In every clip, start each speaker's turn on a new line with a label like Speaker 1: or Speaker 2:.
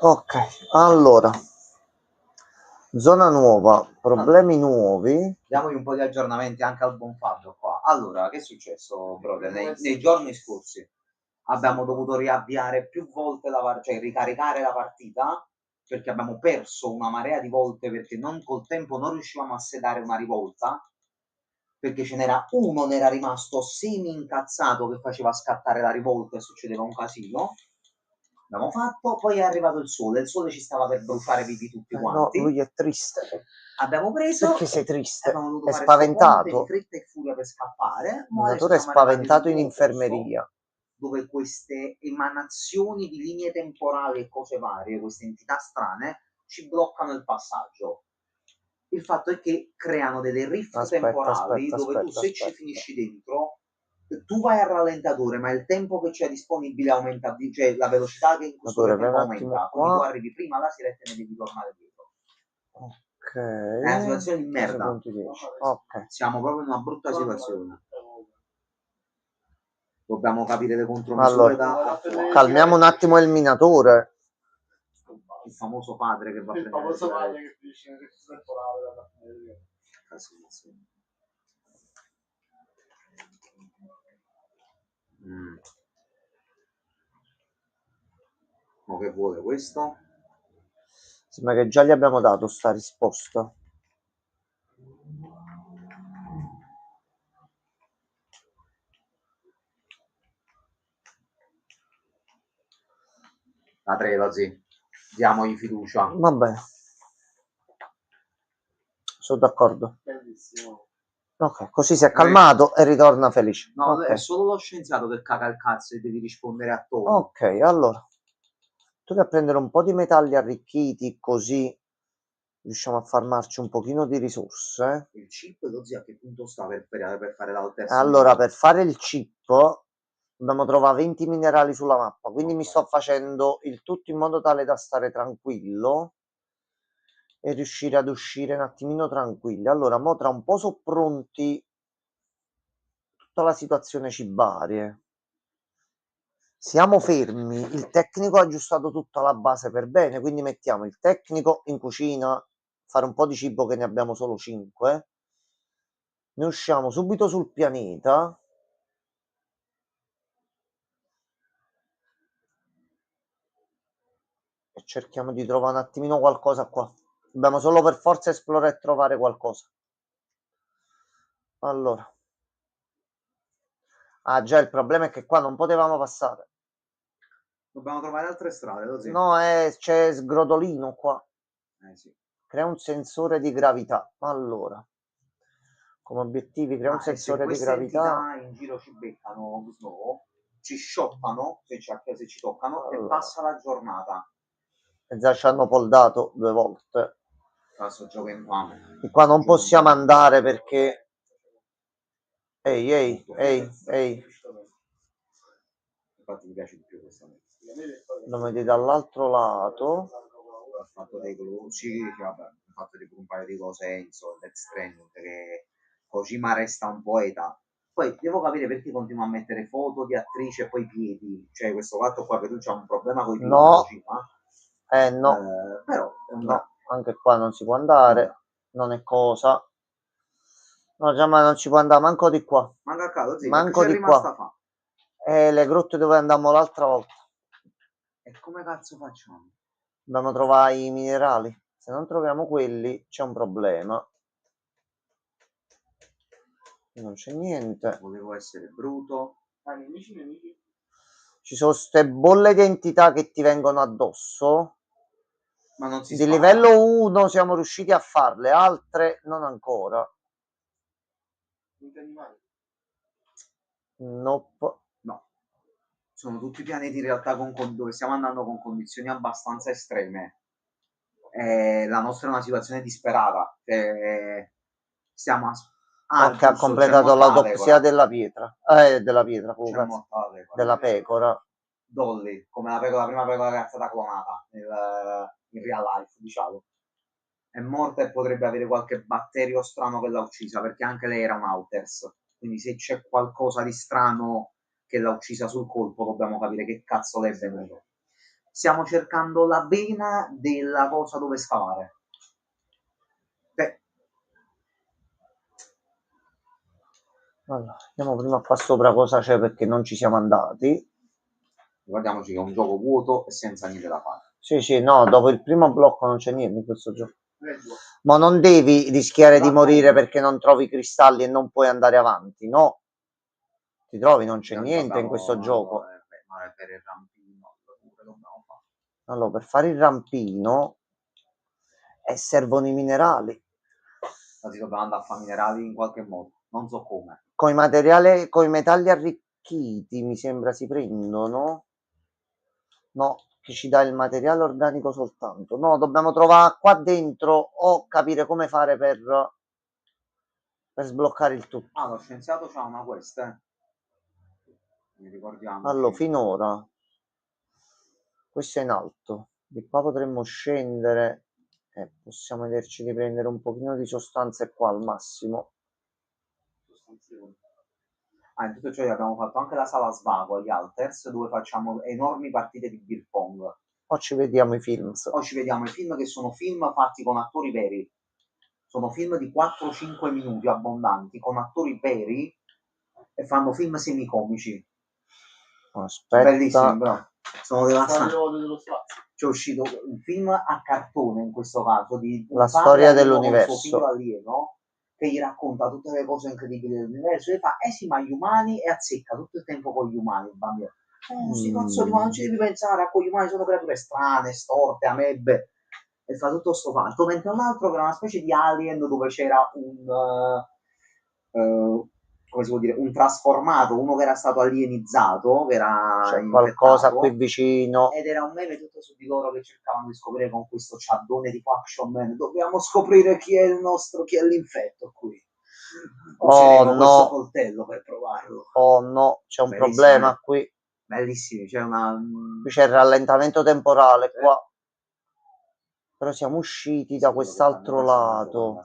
Speaker 1: Ok, allora, zona nuova, problemi nuovi.
Speaker 2: Diamogli un po' di aggiornamenti anche al buon Fabio qua. Allora, che è successo, brother? Nei giorni scorsi abbiamo dovuto riavviare più volte cioè ricaricare la partita perché abbiamo perso una marea di volte perché col tempo non riuscivamo a sedare una rivolta perché ce n'era uno, ne era rimasto semi incazzato che faceva scattare la rivolta e succedeva un casino. L'abbiamo fatto, poi è arrivato il sole ci stava per bruciare vivi tutti
Speaker 1: No,
Speaker 2: quanti.
Speaker 1: lui è triste.
Speaker 2: Abbiamo preso
Speaker 1: Perché sei
Speaker 2: e
Speaker 1: triste?
Speaker 2: abbiamo dovuto
Speaker 1: È
Speaker 2: fare sto ponte di
Speaker 1: spaventato.
Speaker 2: fretta e furia per scappare,
Speaker 1: Il
Speaker 2: ma adesso
Speaker 1: minatore è
Speaker 2: siamo arrivati ad un
Speaker 1: spaventato in
Speaker 2: nuovo posto
Speaker 1: infermeria.
Speaker 2: dove queste emanazioni di linee temporali e cose varie, queste entità strane, ci bloccano il passaggio. Il fatto è che creano delle rift
Speaker 1: Aspetta,
Speaker 2: temporali
Speaker 1: aspetta,
Speaker 2: dove tu
Speaker 1: aspetta,
Speaker 2: se ci
Speaker 1: aspetta.
Speaker 2: finisci dentro, tu vai al rallentatore, ma il tempo che c'è disponibile aumenta, cioè la velocità in cui sto
Speaker 1: Minatore, vai un
Speaker 2: tempo
Speaker 1: attimo
Speaker 2: aumenta, quindi tu
Speaker 1: qua.
Speaker 2: arrivi prima alla sirena e ne devi tornare dietro.
Speaker 1: Ok.
Speaker 2: È una situazione di
Speaker 1: 3
Speaker 2: merda.
Speaker 1: secondi 10. Ok.
Speaker 2: Siamo proprio in una brutta situazione. Dobbiamo capire le contromisure
Speaker 1: Allora,
Speaker 2: da attuare.
Speaker 1: calmiamo un attimo il minatore.
Speaker 2: Il famoso padre che va a prendere il famoso padre che finisce nel temporale dalla fine. Ma che vuole questo?
Speaker 1: Sembra che già gli abbiamo dato sta risposta.
Speaker 2: La Trelasi. Diamogli fiducia.
Speaker 1: Va bene. Sono d'accordo.
Speaker 2: Bellissimo.
Speaker 1: Ok, così si è calmato e ritorna felice.
Speaker 2: No, è
Speaker 1: Ok.
Speaker 2: solo lo scienziato che caga il cazzo e devi rispondere a tono.
Speaker 1: Ok, allora. Tu vai a prendere un po' di metalli arricchiti, così riusciamo a farmarci un pochino di risorse.
Speaker 2: Il chip, così a che punto sta per fare l'alter
Speaker 1: Allora, per fare il chip dobbiamo trovare 20 minerali sulla mappa, quindi mi sto facendo il tutto in modo tale da stare tranquillo e riuscire ad uscire un attimino tranquilli. Allora, mo tra un po' sono pronti tutta la situazione cibarie. Siamo fermi, il tecnico ha aggiustato tutta la base per bene, quindi mettiamo il tecnico in cucina, fare un po' di cibo che ne abbiamo solo 5. Ne usciamo subito sul pianeta. E cerchiamo di trovare un attimino qualcosa qua. Dobbiamo solo per forza esplorare e trovare qualcosa. Allora. Ah già, il problema è che qua non potevamo passare.
Speaker 2: Dobbiamo trovare altre strade, così.
Speaker 1: No, c'è sgrodolino qua.
Speaker 2: Sì.
Speaker 1: Crea un sensore di gravità. Allora. Come obiettivi crea un
Speaker 2: E se
Speaker 1: sensore di
Speaker 2: queste
Speaker 1: gravità.
Speaker 2: entità in giro ci beccano, Snow, ci shottano, se ci toccano, e
Speaker 1: Allora.
Speaker 2: passa la giornata.
Speaker 1: E già ci hanno poldato 2 volte.
Speaker 2: Cazzo, gioco infame.
Speaker 1: Di qua non possiamo andare perché... Ehi, ehi, ehi, ehi.
Speaker 2: Infatti mi piace di più questa meta.
Speaker 1: Lo metti dall'altro lato.
Speaker 2: Ha fatto dei sì, vabbè, ha fatto un paio di cose Enzo, Death Stranding, che Kojima resta un poeta. Poi devo capire perché continua a mettere foto di attrice e poi piedi. Cioè, questo fatto qua che tu c'ha un problema con i piedi,
Speaker 1: No.
Speaker 2: Kojima.
Speaker 1: No.
Speaker 2: Però è un
Speaker 1: No, anche qua non si può andare. Non è cosa. No, già, ma non ci può andare manco di qua.
Speaker 2: Manca a caso, sì, perché
Speaker 1: Manco
Speaker 2: c'è
Speaker 1: di
Speaker 2: rimasta
Speaker 1: qua.
Speaker 2: fa.
Speaker 1: Le grotte dove andammo l'altra volta.
Speaker 2: E come cazzo facciamo?
Speaker 1: Dobbiamo trovare i minerali. Se non troviamo quelli, c'è un problema. Non c'è niente.
Speaker 2: Volevo essere bruto.
Speaker 1: Ci sono queste bolle di entità che ti vengono addosso.
Speaker 2: Ma non si
Speaker 1: Di
Speaker 2: spara.
Speaker 1: livello 1 siamo riusciti a farle, altre non ancora. Nope.
Speaker 2: No. Sono tutti pianeti in realtà dove stiamo andando con condizioni abbastanza estreme. La nostra è una situazione disperata. Stiamo
Speaker 1: Ok, ha
Speaker 2: giusto, c'è
Speaker 1: completato
Speaker 2: morta la
Speaker 1: l'autopsia
Speaker 2: pecora.
Speaker 1: della pietra. Della pietra,
Speaker 2: C'è
Speaker 1: cazzo.
Speaker 2: morta la pecora.
Speaker 1: Della pecora.
Speaker 2: Dolly, come la prima pecora che è stata clonata in real life, diciamo. È morta e potrebbe avere qualche batterio strano che l'ha uccisa, perché anche lei era un Outers. Quindi se c'è qualcosa di strano che l'ha uccisa sul colpo, dobbiamo capire che cazzo le è venuto. Stiamo cercando la vena della cosa dove scavare.
Speaker 1: Allora, andiamo prima qua sopra cosa c'è perché non ci siamo andati.
Speaker 2: Ricordiamoci che è un gioco vuoto e senza niente da fare.
Speaker 1: Sì, no, dopo il primo blocco non c'è niente in questo gioco. Ma non devi rischiare di morire perché non trovi cristalli e non puoi andare avanti, no. Ti trovi, non c'è niente in questo gioco.
Speaker 2: Ma per il rampino dobbiamo fare.
Speaker 1: Allora, per fare il rampino servono i minerali.
Speaker 2: Quasi dobbiamo andare a fare minerali in qualche modo, non so come.
Speaker 1: Con i metalli arricchiti mi sembra si prendono. No, che ci dà il materiale organico soltanto. No, dobbiamo trovare qua dentro o capire come fare per sbloccare il tutto.
Speaker 2: Ah, lo scienziato c'ha una quest, mi ricordiamo.
Speaker 1: Allora, finora questo è in alto. Di qua potremmo scendere e possiamo vederci di prendere un pochino di sostanze qua al massimo.
Speaker 2: Ah, in tutto ciò abbiamo fatto anche la sala svago agli Alters dove facciamo enormi partite di beer pong.
Speaker 1: O ci vediamo i film.
Speaker 2: O ci vediamo i film che sono film fatti con attori veri. Sono film di 4-5 minuti abbondanti con attori veri e fanno film semicomici.
Speaker 1: Aspetta.
Speaker 2: Bellissimi, però. Sono devastanti. C'è uscito un film a cartone in questo caso di
Speaker 1: la storia dell'universo.
Speaker 2: Suo figlio alieno che gli racconta tutte le cose incredibili dell'universo e fa sì ma gli umani e azzecca tutto il tempo con gli umani il bambino. Sti cazzo di umani, non ci devi pensare a quegli umani, sono creature strane, storte, amebbe e fa tutto sto fatto, mentre un altro che era una specie di alien dove c'era come si può dire, un trasformato, uno che era stato alienizzato, che era
Speaker 1: c'è qualcosa
Speaker 2: infettato,
Speaker 1: qui vicino
Speaker 2: ed era un meme tutto su di loro che cercavano di scoprire con questo ciaddone di Action Man. Dobbiamo scoprire chi è l'infetto qui.
Speaker 1: Oh
Speaker 2: no, questo coltello per provarlo.
Speaker 1: Oh no, c'è un
Speaker 2: bellissimi,
Speaker 1: problema qui.
Speaker 2: Bellissimi, c'è una...
Speaker 1: Qui c'è il rallentamento temporale qua. Però siamo usciti da quest'altro lato.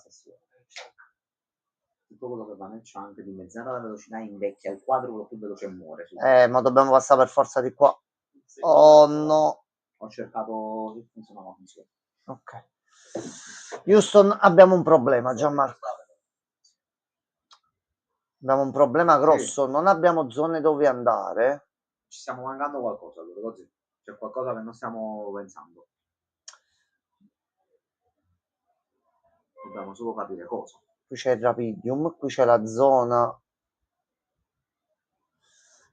Speaker 2: Tutto quello che va nel chunk dimezzata la velocità invecchia il quadro più veloce muore.
Speaker 1: Ma dobbiamo passare per forza di qua. Oh no.
Speaker 2: Ho cercato se funzionava.
Speaker 1: Ok. Houston, abbiamo un problema, Gianmarco. Abbiamo un problema grosso, non abbiamo zone dove andare.
Speaker 2: Ci stiamo mancando qualcosa, così. C'è qualcosa che non stiamo pensando. Dobbiamo solo capire cosa.
Speaker 1: Qui c'è il Rapidium, qui c'è la zona.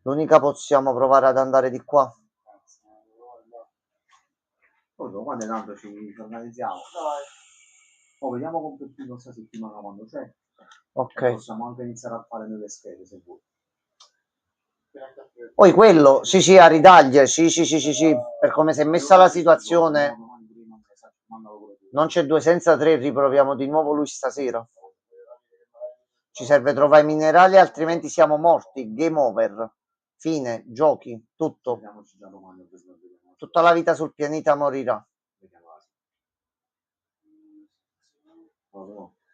Speaker 1: L'unica possiamo provare ad andare di qua.
Speaker 2: Quando tanto ci organizziamo. Oh, vediamo con più questa settimana quando c'è.
Speaker 1: Ok.
Speaker 2: E possiamo anche iniziare a fare delle schede se vuoi.
Speaker 1: Poi quello, sì, a ridaglie, sì, per come si è messa la situazione. Non c'è 2 senza 3, riproviamo di nuovo lui stasera. Ci serve trovare i minerali, altrimenti siamo morti. Game over. Fine, giochi, tutto. Tutta la vita sul pianeta morirà.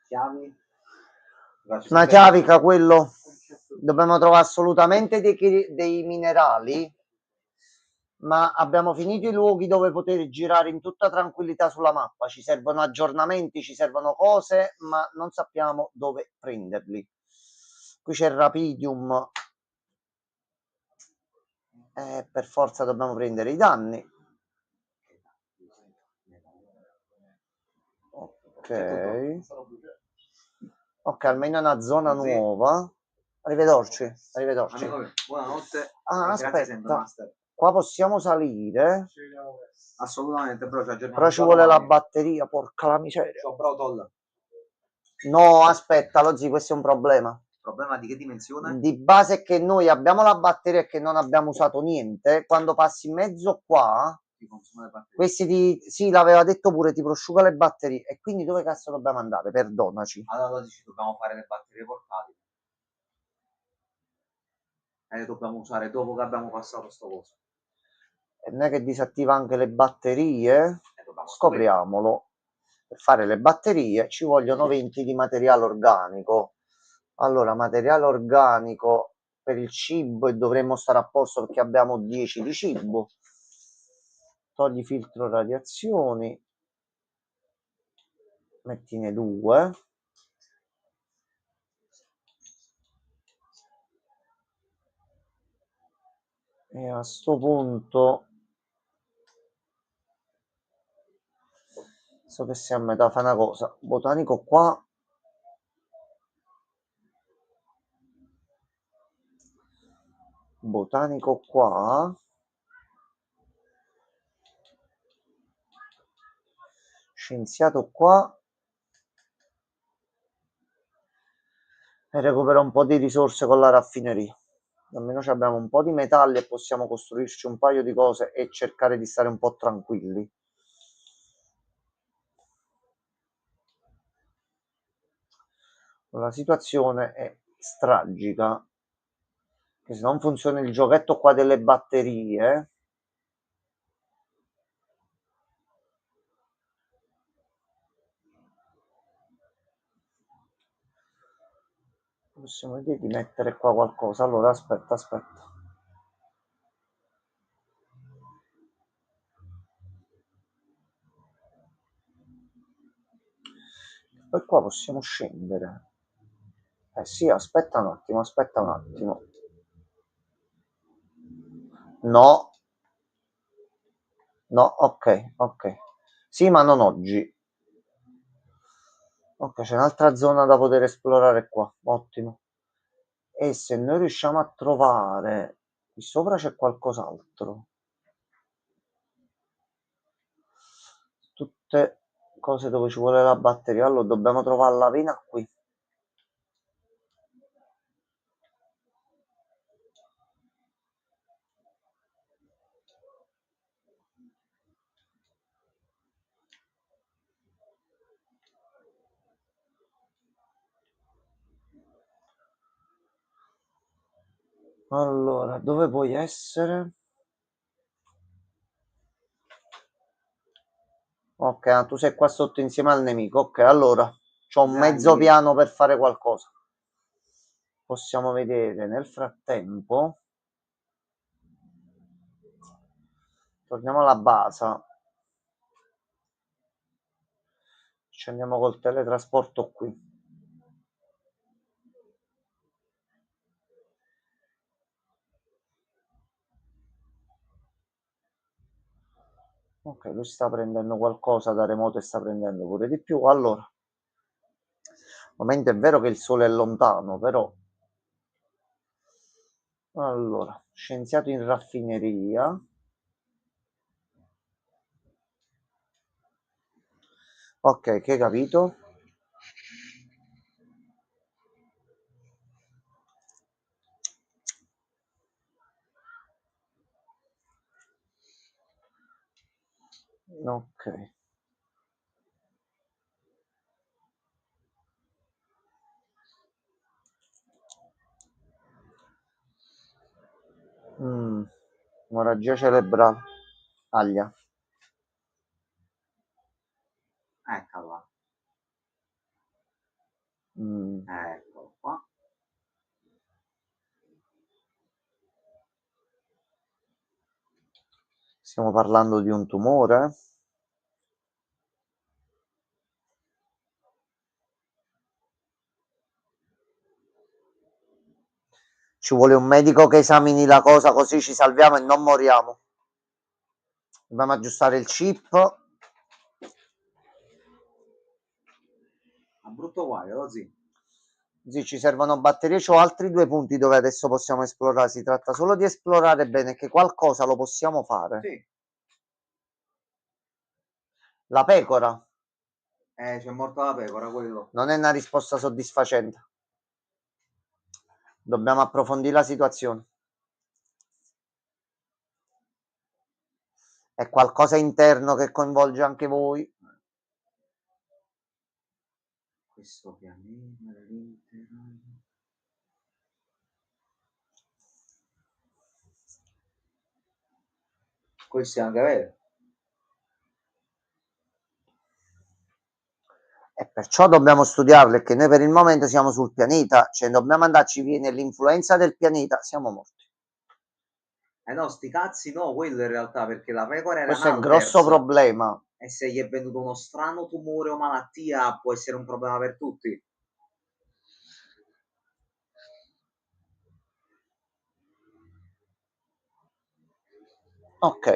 Speaker 2: Chiavi?
Speaker 1: Una chiavica, quello. Dobbiamo trovare assolutamente dei minerali, ma abbiamo finito i luoghi dove poter girare in tutta tranquillità sulla mappa. Ci servono aggiornamenti, ci servono cose, ma non sappiamo dove prenderli. Qui c'è il Rapidium. Per forza dobbiamo prendere i danni. Ok. Ok, almeno una zona nuova. Arrivederci.
Speaker 2: Buonanotte.
Speaker 1: Aspetta. Qua possiamo salire.
Speaker 2: Assolutamente,
Speaker 1: però ci vuole la batteria, porca la miseria.
Speaker 2: Brotol.
Speaker 1: No, aspetta, Lozzi, questo è un problema.
Speaker 2: Problema di che dimensione?
Speaker 1: Di base è che noi abbiamo la batteria e che non abbiamo usato niente. Quando passi in mezzo qua, questi sì, l'aveva detto pure, ti prosciuga le batterie. E quindi dove cazzo dobbiamo andare? Perdonaci.
Speaker 2: Allora ci dobbiamo fare le batterie portatili. E le dobbiamo usare dopo che abbiamo passato sto coso.
Speaker 1: E non è che disattiva anche le batterie? Scopriamolo. Per fare le batterie ci vogliono 20 di materiale organico. Allora, materiale organico per il cibo e dovremmo stare a posto perché abbiamo 10 di cibo. togli filtro radiazioni, mettine 2. E a sto punto, so che sei a metà, fa una cosa, botanico qua, botanico qua, scienziato qua, e recupera un po' di risorse con la raffineria. Almeno abbiamo un po' di metalli e possiamo costruirci un paio di cose e cercare di stare un po' tranquilli. La situazione è stragica, che se non funziona il giochetto qua delle batterie, possiamo vedere di mettere qua qualcosa. Allora aspetta. Poi qua possiamo scendere. Sì, aspetta un attimo. No, ok. Sì, ma non oggi. Ok, c'è un'altra zona da poter esplorare qua. Ottimo. E se noi riusciamo a trovare... Qui sopra c'è qualcos'altro. Tutte cose dove ci vuole la batteria. Allora dobbiamo trovare la vena qui. Allora, dove puoi essere? Ok, tu sei qua sotto insieme al nemico. Ok, allora, c'ho un mezzo piano per fare qualcosa. Possiamo vedere nel frattempo. Torniamo alla base. Ci andiamo col teletrasporto qui. Ok, lui sta prendendo qualcosa da remoto e sta prendendo pure di più. Allora, al momento è vero che il sole è lontano, però... Allora, scienziato in raffineria. Ok, che hai capito? Ok. Emorragia cerebrale. Aglia.
Speaker 2: Eccola. Ecco qua.
Speaker 1: Stiamo parlando di un tumore? Ci vuole un medico che esamini la cosa così ci salviamo e non moriamo. Dobbiamo aggiustare il chip.
Speaker 2: A brutto guaio, così.
Speaker 1: Sì, ci servono batterie. C'ho altri 2 punti dove adesso possiamo esplorare. Si tratta solo di esplorare bene, che qualcosa lo possiamo fare.
Speaker 2: Sì.
Speaker 1: La pecora.
Speaker 2: C'è morta la pecora, quello.
Speaker 1: Non è una risposta soddisfacente. Dobbiamo approfondire la situazione. È qualcosa interno che coinvolge anche voi.
Speaker 2: Questo pianeta all'interno. Questo è anche vero.
Speaker 1: E perciò dobbiamo studiarle, che noi per il momento siamo sul pianeta, cioè dobbiamo andarci, viene l'influenza del pianeta, siamo morti.
Speaker 2: no, sti cazzi no, quello in realtà, perché la pecora era
Speaker 1: Questo è il
Speaker 2: un'Albers,
Speaker 1: grosso problema.
Speaker 2: e se gli è venuto uno strano tumore o malattia può essere un problema per tutti.
Speaker 1: Ok.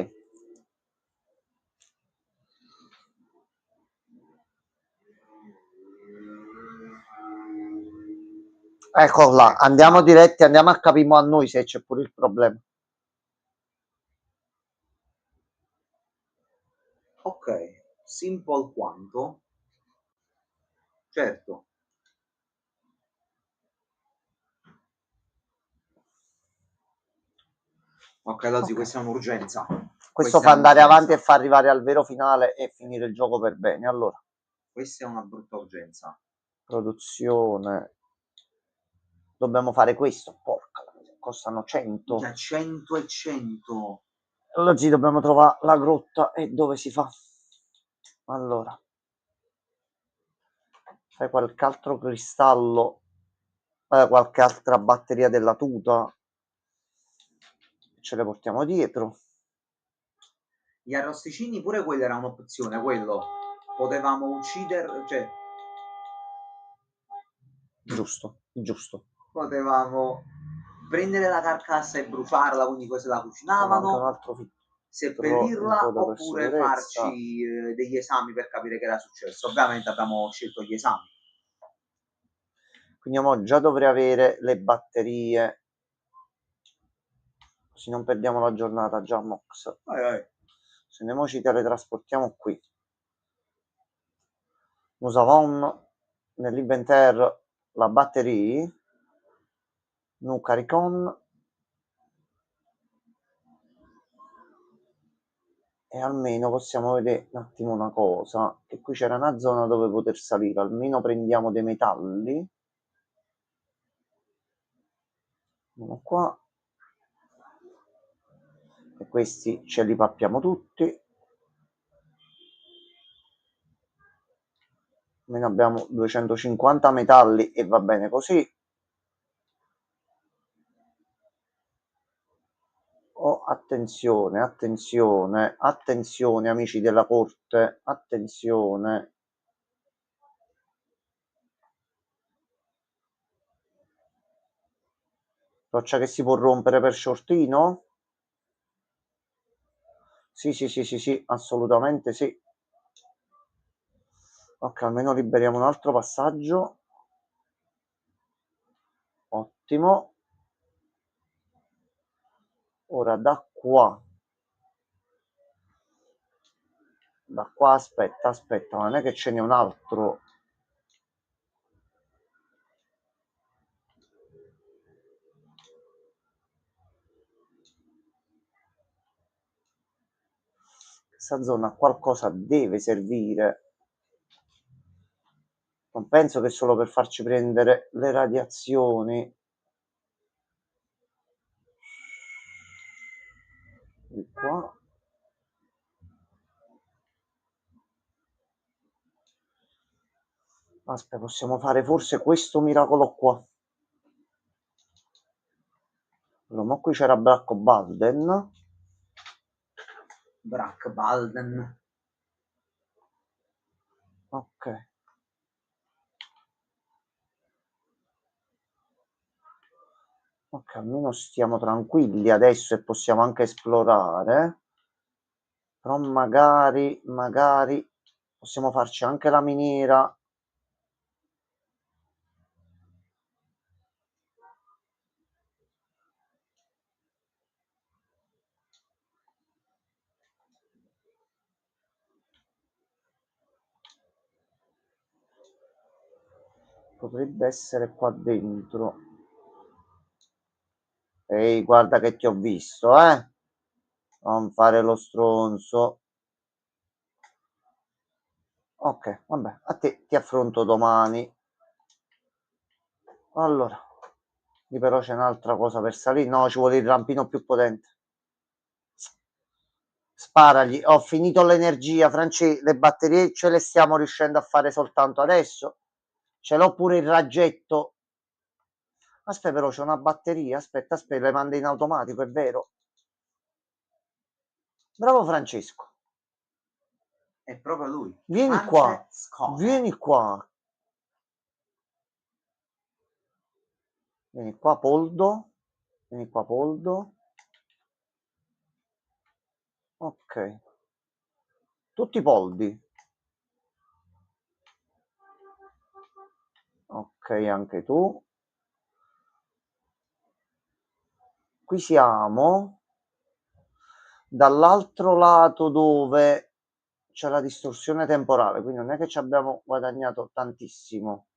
Speaker 1: Ecco là, andiamo diretti, andiamo a capire a noi se c'è pure il problema.
Speaker 2: Ok, simple quanto? Certo. Ok, Lozzi,
Speaker 1: Ok.
Speaker 2: questa è un'urgenza.
Speaker 1: Questo fa andare avanti e fa arrivare al vero finale e finire il gioco per bene. Allora,
Speaker 2: Questa è una brutta urgenza.
Speaker 1: produzione. Dobbiamo fare questo. Porca, costano 100.
Speaker 2: Minchia, 100 e 100.
Speaker 1: Allora sì, dobbiamo trovare la grotta e dove si fa. Allora, fai qualche altro cristallo, qualche altra batteria della tuta. Ce le portiamo dietro.
Speaker 2: Gli arrosticini pure quella era un'opzione, quello. Potevamo uccidere, cioè,
Speaker 1: Giusto, giusto.
Speaker 2: potevamo prendere la carcassa e bruciarla, quindi queste la
Speaker 1: Manca un
Speaker 2: cucinavano,
Speaker 1: altro filtro di
Speaker 2: seppellirla
Speaker 1: coda per
Speaker 2: oppure
Speaker 1: sicurezza.
Speaker 2: farci degli esami per capire che era successo. Ovviamente abbiamo scelto gli esami.
Speaker 1: Quindi mo già dovrei avere le batterie. Così non perdiamo la giornata già Mox. Se ne mo ci teletrasportiamo qui. Nous avons nell'inventaire la batteria. Nous caricons. E almeno possiamo vedere un attimo una cosa, che qui c'era una zona dove poter salire, almeno prendiamo dei metalli. Uno qua. E questi ce li pappiamo tutti. Almeno abbiamo 250 metalli e va bene così. Oh, attenzione, attenzione, attenzione amici della corte, attenzione. Roccia che si può rompere per shortino? Sì, assolutamente sì. Ok, almeno liberiamo un altro passaggio. Ottimo. Ora da qua. Da qua, aspetta, ma non è che ce n'è un altro. Questa zona a qualcosa deve servire. Non penso che solo per farci prendere le radiazioni. Di qua. Aspetta, possiamo fare forse questo miracolo qua. Allora, ma qui c'era Bracco Balden.
Speaker 2: Brack Balden.
Speaker 1: Ok. Ok, almeno stiamo tranquilli adesso e possiamo anche esplorare. Però magari possiamo farci anche la miniera. Potrebbe essere qua dentro. Ehi, guarda che ti ho visto, eh? Non fare lo stronzo. Ok, vabbè, a te ti affronto domani. Allora, lì però c'è un'altra cosa per salire. No, ci vuole il rampino più potente. Sparagli, ho finito l'energia, Franci, le batterie ce le stiamo riuscendo a fare soltanto adesso. Ce l'ho pure il raggetto. Aspetta, però c'è una batteria. Aspetta, le manda in automatico, è vero. Bravo Francesco.
Speaker 2: È proprio lui.
Speaker 1: Vieni qua. Vieni qua. Vieni qua, Poldo. Vieni qua, Poldo. Ok. Tutti poldi. Ok, anche tu. Qui siamo dall'altro lato dove c'è la distorsione temporale, quindi non è che ci abbiamo guadagnato tantissimo,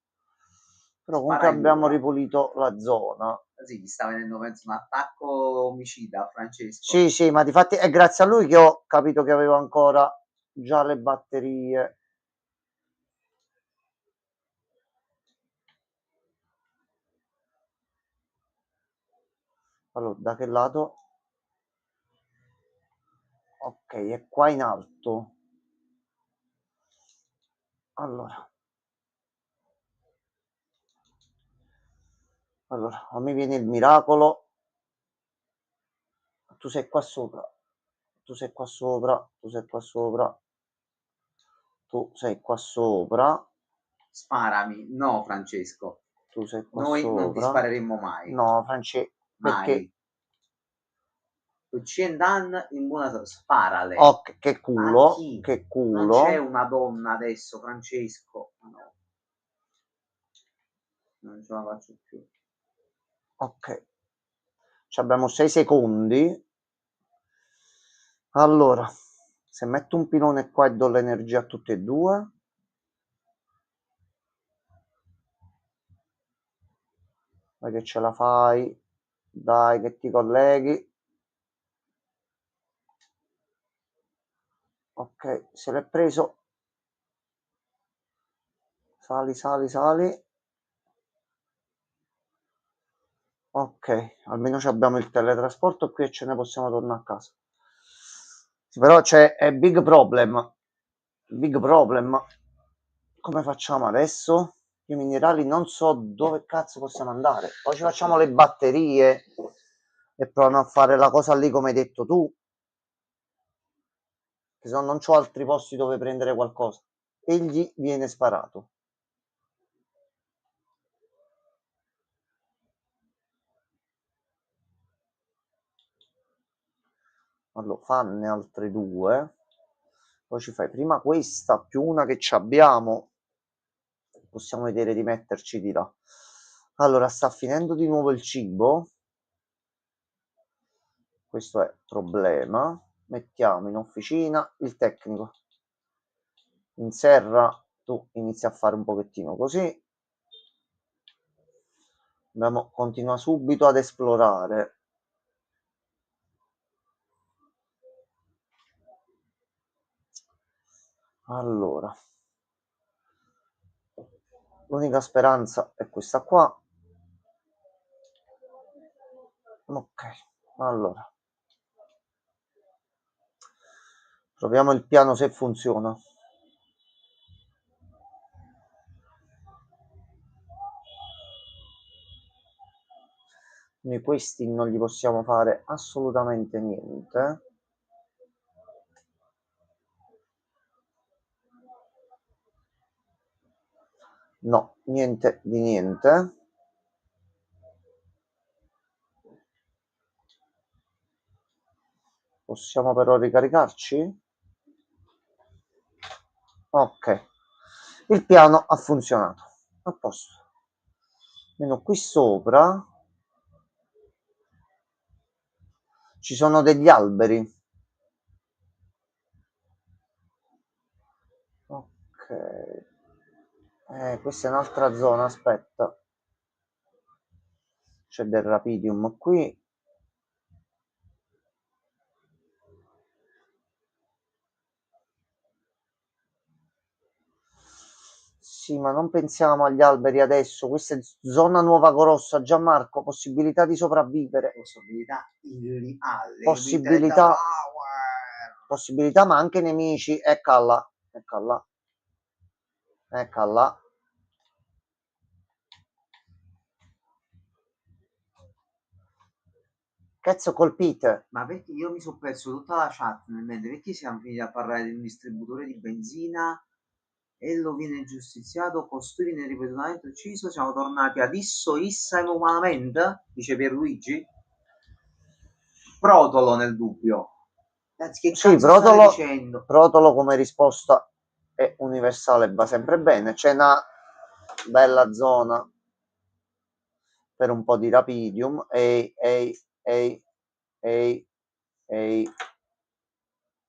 Speaker 1: però comunque abbiamo ripulito la zona.
Speaker 2: Sì, gli sta venendo penso un attacco omicida a Francesco.
Speaker 1: Sì, sì, ma difatti è grazie a lui che ho capito che avevo ancora già le batterie. Allora, da che lato? Ok, è qua in alto. Allora, o mi viene il miracolo. Tu sei qua sopra. Tu sei qua sopra. Tu sei qua sopra. Tu sei qua sopra.
Speaker 2: Sparami. No, Francesco.
Speaker 1: Tu sei qua
Speaker 2: Noi
Speaker 1: sopra.
Speaker 2: non ti spareremmo mai.
Speaker 1: No, Francesco, perché...
Speaker 2: Ciendan in buona sparale.
Speaker 1: Oh, che culo, che culo.
Speaker 2: Non c'è una donna adesso, Francesco. No. Non ce la faccio più.
Speaker 1: Ok. Ci abbiamo 6 secondi. Allora, se metto un pilone qua e do l'energia a tutti e due. Dai che ce la fai. Dai che ti colleghi. Ok, se l'è preso. Sali, sali, sali. Ok, almeno abbiamo il teletrasporto qui e ce ne possiamo tornare a casa. Sì, però c'è big problem. Big problem. Come facciamo adesso? I minerali non so dove cazzo possiamo andare. Poi ci facciamo le batterie e proviamo a fare la cosa lì come hai detto tu. Che se no non c'ho altri posti dove prendere qualcosa. Egli viene sparato. Allora, fanne altre due. Poi ci fai prima questa più una che ci abbiamo. Possiamo vedere di metterci di là. Allora, sta finendo di nuovo il cibo. Questo è problema. Mettiamo in officina il tecnico. In serra tu inizi a fare un pochettino così. Continua subito ad esplorare. Allora, l'unica speranza è questa qua. Ok, allora proviamo il piano se funziona. Noi questi non gli possiamo fare assolutamente niente. No, niente di niente. Possiamo però ricaricarci? Ok, il piano ha funzionato. A posto. Almeno qui sopra ci sono degli alberi. Ok. Questa è un'altra zona, aspetta. C'è del rapidium qui. Sì, ma non pensiamo agli alberi adesso. Questa è zona Nuova Grossa. Gianmarco, possibilità di sopravvivere.
Speaker 2: Possibilità irreali.
Speaker 1: Possibilità, ma anche nemici. Eccola. Eccola. Eccola. Cazzo colpite?
Speaker 2: Ma perché io mi sono perso tutta la chat nel mente? Perché siamo finiti a parlare di un distributore di benzina? Ello viene giustiziato, costui viene ripetutamente ucciso, siamo tornati ad isso, issa e umanamente? Dice Pierluigi. Protolo nel dubbio. Che
Speaker 1: Sì,
Speaker 2: cazzo state dicendo?
Speaker 1: Protolo come risposta è universale, va sempre bene. C'è una bella zona per un po' di Rapidium. Ehi.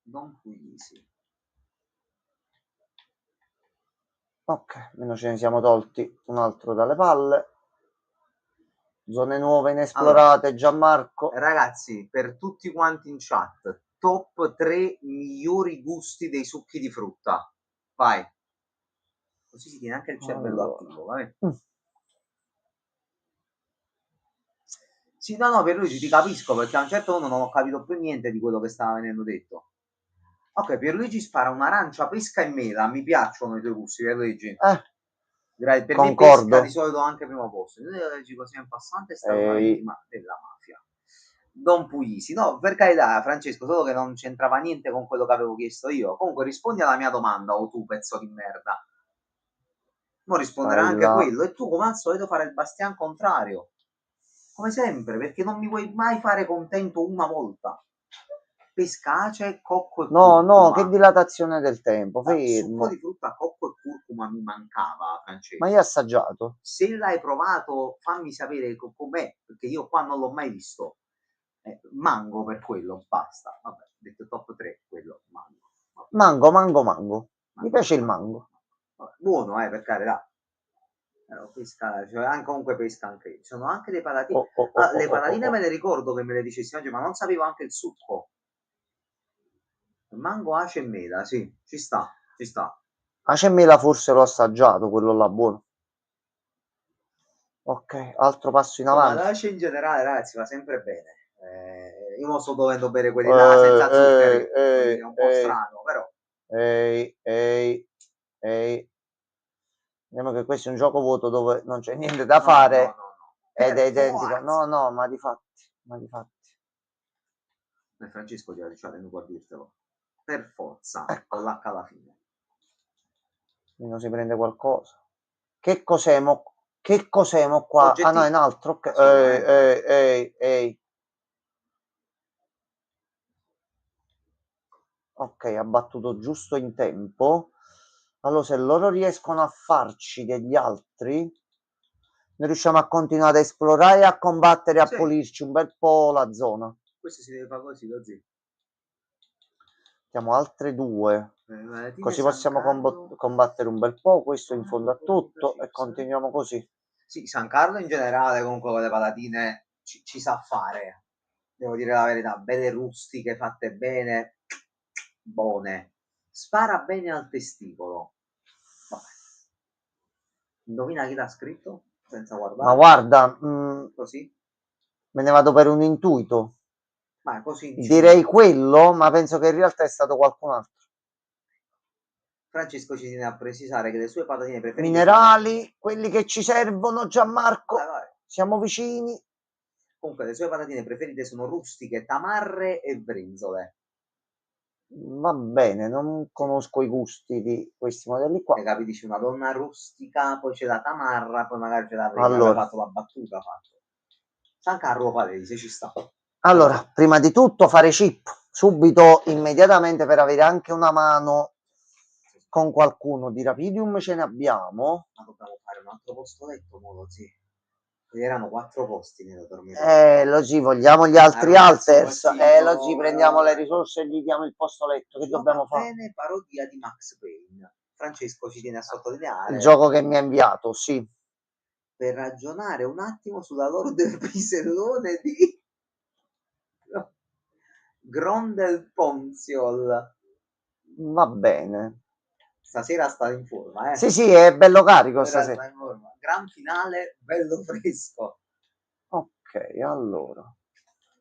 Speaker 2: Non puisi.
Speaker 1: Ok, almeno ce ne siamo tolti un altro dalle palle. Zone nuove inesplorate, allora, Gianmarco.
Speaker 2: Ragazzi, per tutti quanti in chat, top 3 migliori gusti dei succhi di frutta. Vai. Così si tiene anche il cervello attivo, vabbè. Sì, no, per Luigi ti capisco, perché a un certo punto non ho capito più niente di quello che stava venendo detto. Ok, Pierluigi spara un'arancia, pesca e mela. Mi piacciono i tuoi gusti, Pierluigi. Per
Speaker 1: concordo.
Speaker 2: me pesca di solito anche primo posto. Leggi così in passante è stata una vittima della mafia. Don Puglisi, no, per carità, Francesco, solo che non c'entrava niente con quello che avevo chiesto io. Comunque rispondi alla mia domanda, o tu, pezzo di merda. Non risponderà anche quello. E tu, come al solito, fare il bastian contrario. Come sempre, perché non mi vuoi mai fare contento una volta. Pescace, cocco e curcuma.
Speaker 1: No, che dilatazione del tempo, fermo.
Speaker 2: Succo di frutta, cocco e curcuma mi mancava, Francesco.
Speaker 1: Ma io ho assaggiato.
Speaker 2: Se l'hai provato, fammi sapere com'è, perché io qua non l'ho mai visto. Mango per quello, basta. Vabbè, ho detto top 3, quello, mango.
Speaker 1: Mango. Mi piace il mango.
Speaker 2: Vabbè, buono, per carità. Pesca, cioè, anche, comunque pesca anche io. Ci sono anche le patatine. Le patatine me le ricordo che me le dicessi oggi, ma non sapevo anche il succo. Mango, ace e mela, sì, ci sta.
Speaker 1: Ace e mela forse l'ho assaggiato, quello là buono. Ok, altro passo in avanti.
Speaker 2: Ma l'ace in generale, ragazzi, va sempre bene. Io non sto dovendo bere quelli là senza zuccheri, è un po' strano, però.
Speaker 1: Vediamo che questo è un gioco vuoto dove non c'è niente da fare. No. Ed è identico. No, ma di fatti.
Speaker 2: Francesco ti ha detto a dirtelo. Per forza, con l'H alla fine.
Speaker 1: Non si prende qualcosa. Che cos'emo qua? Ah no, è un altro. Ehi. Ok, ha battuto giusto in tempo. Allora, se loro riescono a farci degli altri, noi riusciamo a continuare ad esplorare e a combattere, a pulirci un bel po' la zona.
Speaker 2: Questo si deve fare così, così.
Speaker 1: Siamo altre 2. Così possiamo combattere un bel po'. Questo in fondo a tutto e continuiamo così.
Speaker 2: Sì, San Carlo in generale comunque con le patatine ci sa fare. Devo dire la verità, belle rustiche, fatte bene, buone. Spara bene al testicolo. Vabbè. Indovina chi l'ha scritto? Senza guardare.
Speaker 1: Ma guarda,
Speaker 2: così?
Speaker 1: Me ne vado per un intuito.
Speaker 2: Ma così
Speaker 1: direi quello, ma penso che in realtà è stato qualcun altro.
Speaker 2: Francesco ci tiene a precisare che le sue patatine preferite
Speaker 1: minerali, sono quelli che ci servono, Gianmarco.
Speaker 2: Vai.
Speaker 1: Siamo vicini.
Speaker 2: Comunque le sue patatine preferite sono rustiche, tamarre e brenzole.
Speaker 1: Va bene, non conosco i gusti di questi modelli qua.
Speaker 2: Capisci, una donna rustica, poi c'è la tamarra, poi magari c'è la allora, fatto la battuta. San Carlo Palese, ci sta.
Speaker 1: Allora, prima di tutto fare chip, subito, immediatamente, per avere anche una mano con qualcuno. Di Rapidium ce ne abbiamo.
Speaker 2: Ma dobbiamo fare un altro posto letto, modo, sì. Erano 4 posti nella dormitorio.
Speaker 1: Logi, vogliamo gli altri alters. Logi, prendiamo le risorse e gli diamo il posto letto. Che dobbiamo fare?
Speaker 2: Bene, parodia di Max Payne. Francesco ci tiene a sottolineare.
Speaker 1: Il gioco che mi ha inviato, sì.
Speaker 2: Per ragionare un attimo sulla loro del pisellone di Grondel Ponziol.
Speaker 1: Va bene.
Speaker 2: Stasera sta in forma,
Speaker 1: Sì, è bello carico stasera.
Speaker 2: Gran finale, bello fresco.
Speaker 1: Ok, allora.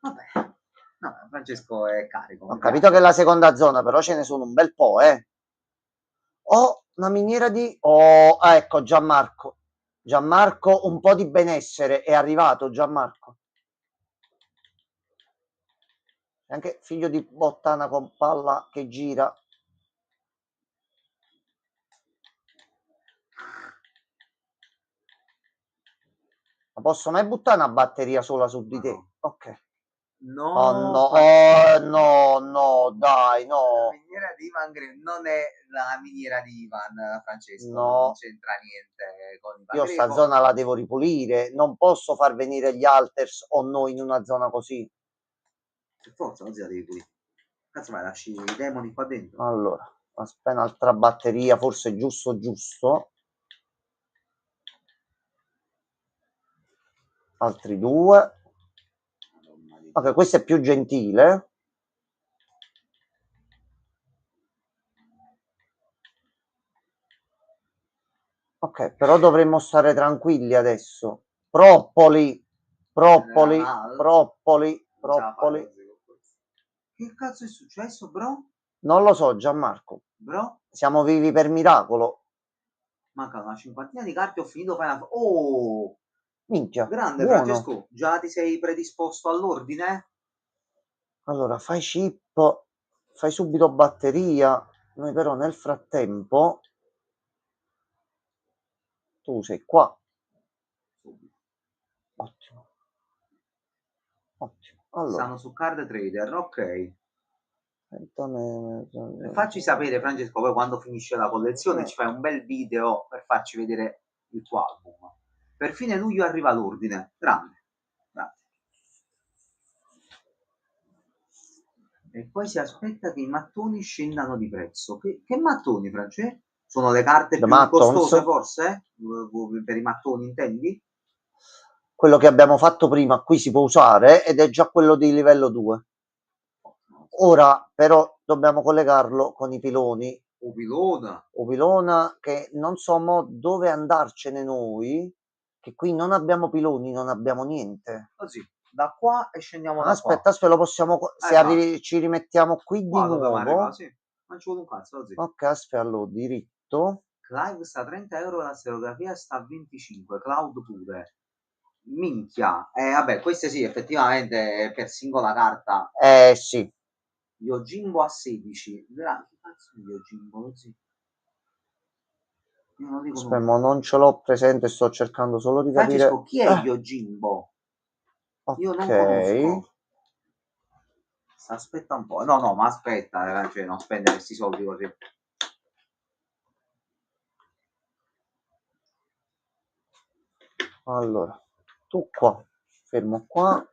Speaker 2: Vabbè. No, Francesco è carico.
Speaker 1: Ho capito che è la seconda zona, però ce ne sono un bel po', Ho una miniera di... ecco, Gianmarco. Gianmarco, un po' di benessere. È arrivato, Gianmarco. Anche figlio di bottana con palla che gira. Ma posso mai buttare una batteria sola su di te? Ok.
Speaker 2: No,
Speaker 1: no, no, dai, no.
Speaker 2: La miniera di Ivan non è la miniera di Ivan, Francesco,
Speaker 1: No.
Speaker 2: non c'entra niente con Ivan
Speaker 1: Io sta zona la devo ripulire, non posso far venire gli alters o noi in una zona così.
Speaker 2: Per forza, così la devi pulire. Cazzo vai, lasci i demoni qua dentro.
Speaker 1: Allora, aspetta un'altra batteria, forse giusto. Altri 2. Ok, questo è più gentile. Ok, però dovremmo stare tranquilli adesso. Proppoli.
Speaker 2: Che cazzo è successo, bro?
Speaker 1: Non lo so, Gianmarco.
Speaker 2: Bro?
Speaker 1: Siamo vivi per miracolo.
Speaker 2: Mancano una cinquantina di carte, ho finito Final. Oh!
Speaker 1: Minchia,
Speaker 2: Grande,
Speaker 1: buono.
Speaker 2: Francesco, già ti sei predisposto all'ordine?
Speaker 1: Allora, fai chip, fai subito batteria. Noi però nel frattempo tu sei qua. Ottimo. Allora,
Speaker 2: stanno su Card Trader, ok.
Speaker 1: Facci
Speaker 2: Facci sapere, Francesco, poi quando finisce la collezione ci fai un bel video per farci vedere il tuo album. Per fine luglio arriva l'ordine. Grande. Grazie. E poi si aspetta che i mattoni scendano di prezzo. Che mattoni, Francesco? Sono le carte più costose, forse? Per i mattoni, intendi?
Speaker 1: Quello che abbiamo fatto prima qui si può usare ed è già quello di livello 2. Ora però dobbiamo collegarlo con i piloni. O pilona che non so dove andarcene noi, che qui non abbiamo piloni, non abbiamo niente.
Speaker 2: Così, da qua e scendiamo da qua.
Speaker 1: Aspetta, lo possiamo, se ci rimettiamo qui di nuovo.
Speaker 2: Sì. Non ci vuole un cazzo, così.
Speaker 1: Ok, aspetta, allora, diritto.
Speaker 2: Clive sta a 30 euro, la serigrafia sta a 25, Cloud pure. Minchia. Vabbè, queste sì, effettivamente per singola carta.
Speaker 1: Sì.
Speaker 2: Yojimbo a 16. Che cazzo di Yojimbo? Così. Io non dico
Speaker 1: Aspetta, non ce l'ho presente, sto cercando solo di capire.
Speaker 2: Francesco, chi è Yojimbo? Io non conosco. Aspetta un po'. No, ma aspetta, cioè non spendere questi soldi così.
Speaker 1: Allora, tu qua, fermo qua.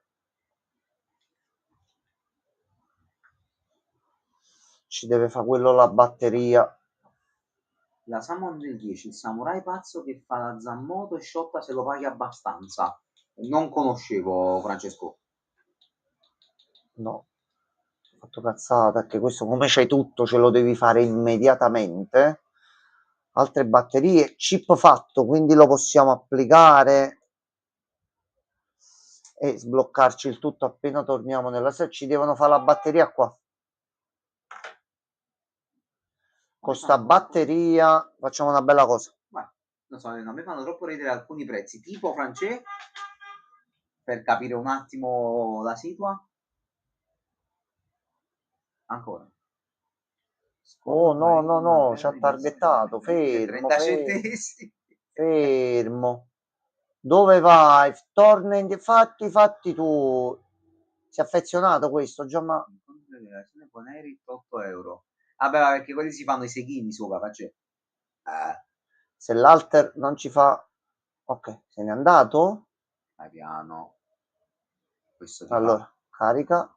Speaker 1: Ci deve fare quello la batteria.
Speaker 2: La Summon del 10, il samurai pazzo che fa la zammoto e shotta se lo paghi abbastanza. Non conoscevo, Francesco.
Speaker 1: No, ho fatto cazzata, perché questo come c'hai tutto ce lo devi fare immediatamente. Altre batterie, chip fatto, quindi lo possiamo applicare e sbloccarci il tutto appena torniamo nella sede. Ci devono fare la batteria qua. Con sta batteria facciamo una bella cosa.
Speaker 2: Non so, a me fanno troppo ridere alcuni prezzi, tipo Francesco, per capire un attimo la situa. Ancora.
Speaker 1: Oh no, ci ha targettato, fermo,
Speaker 2: 30 centesimi.
Speaker 1: Fermo. Dove vai? Torna fatti tu. Si è affezionato questo, già ma...
Speaker 2: Boneri 8 euro. Vabbè, perché quelli si fanno i seghini sopra, faccio.
Speaker 1: Se l'alter non ci fa... Ok, se n'è andato?
Speaker 2: Vai piano. Questo
Speaker 1: allora, carica.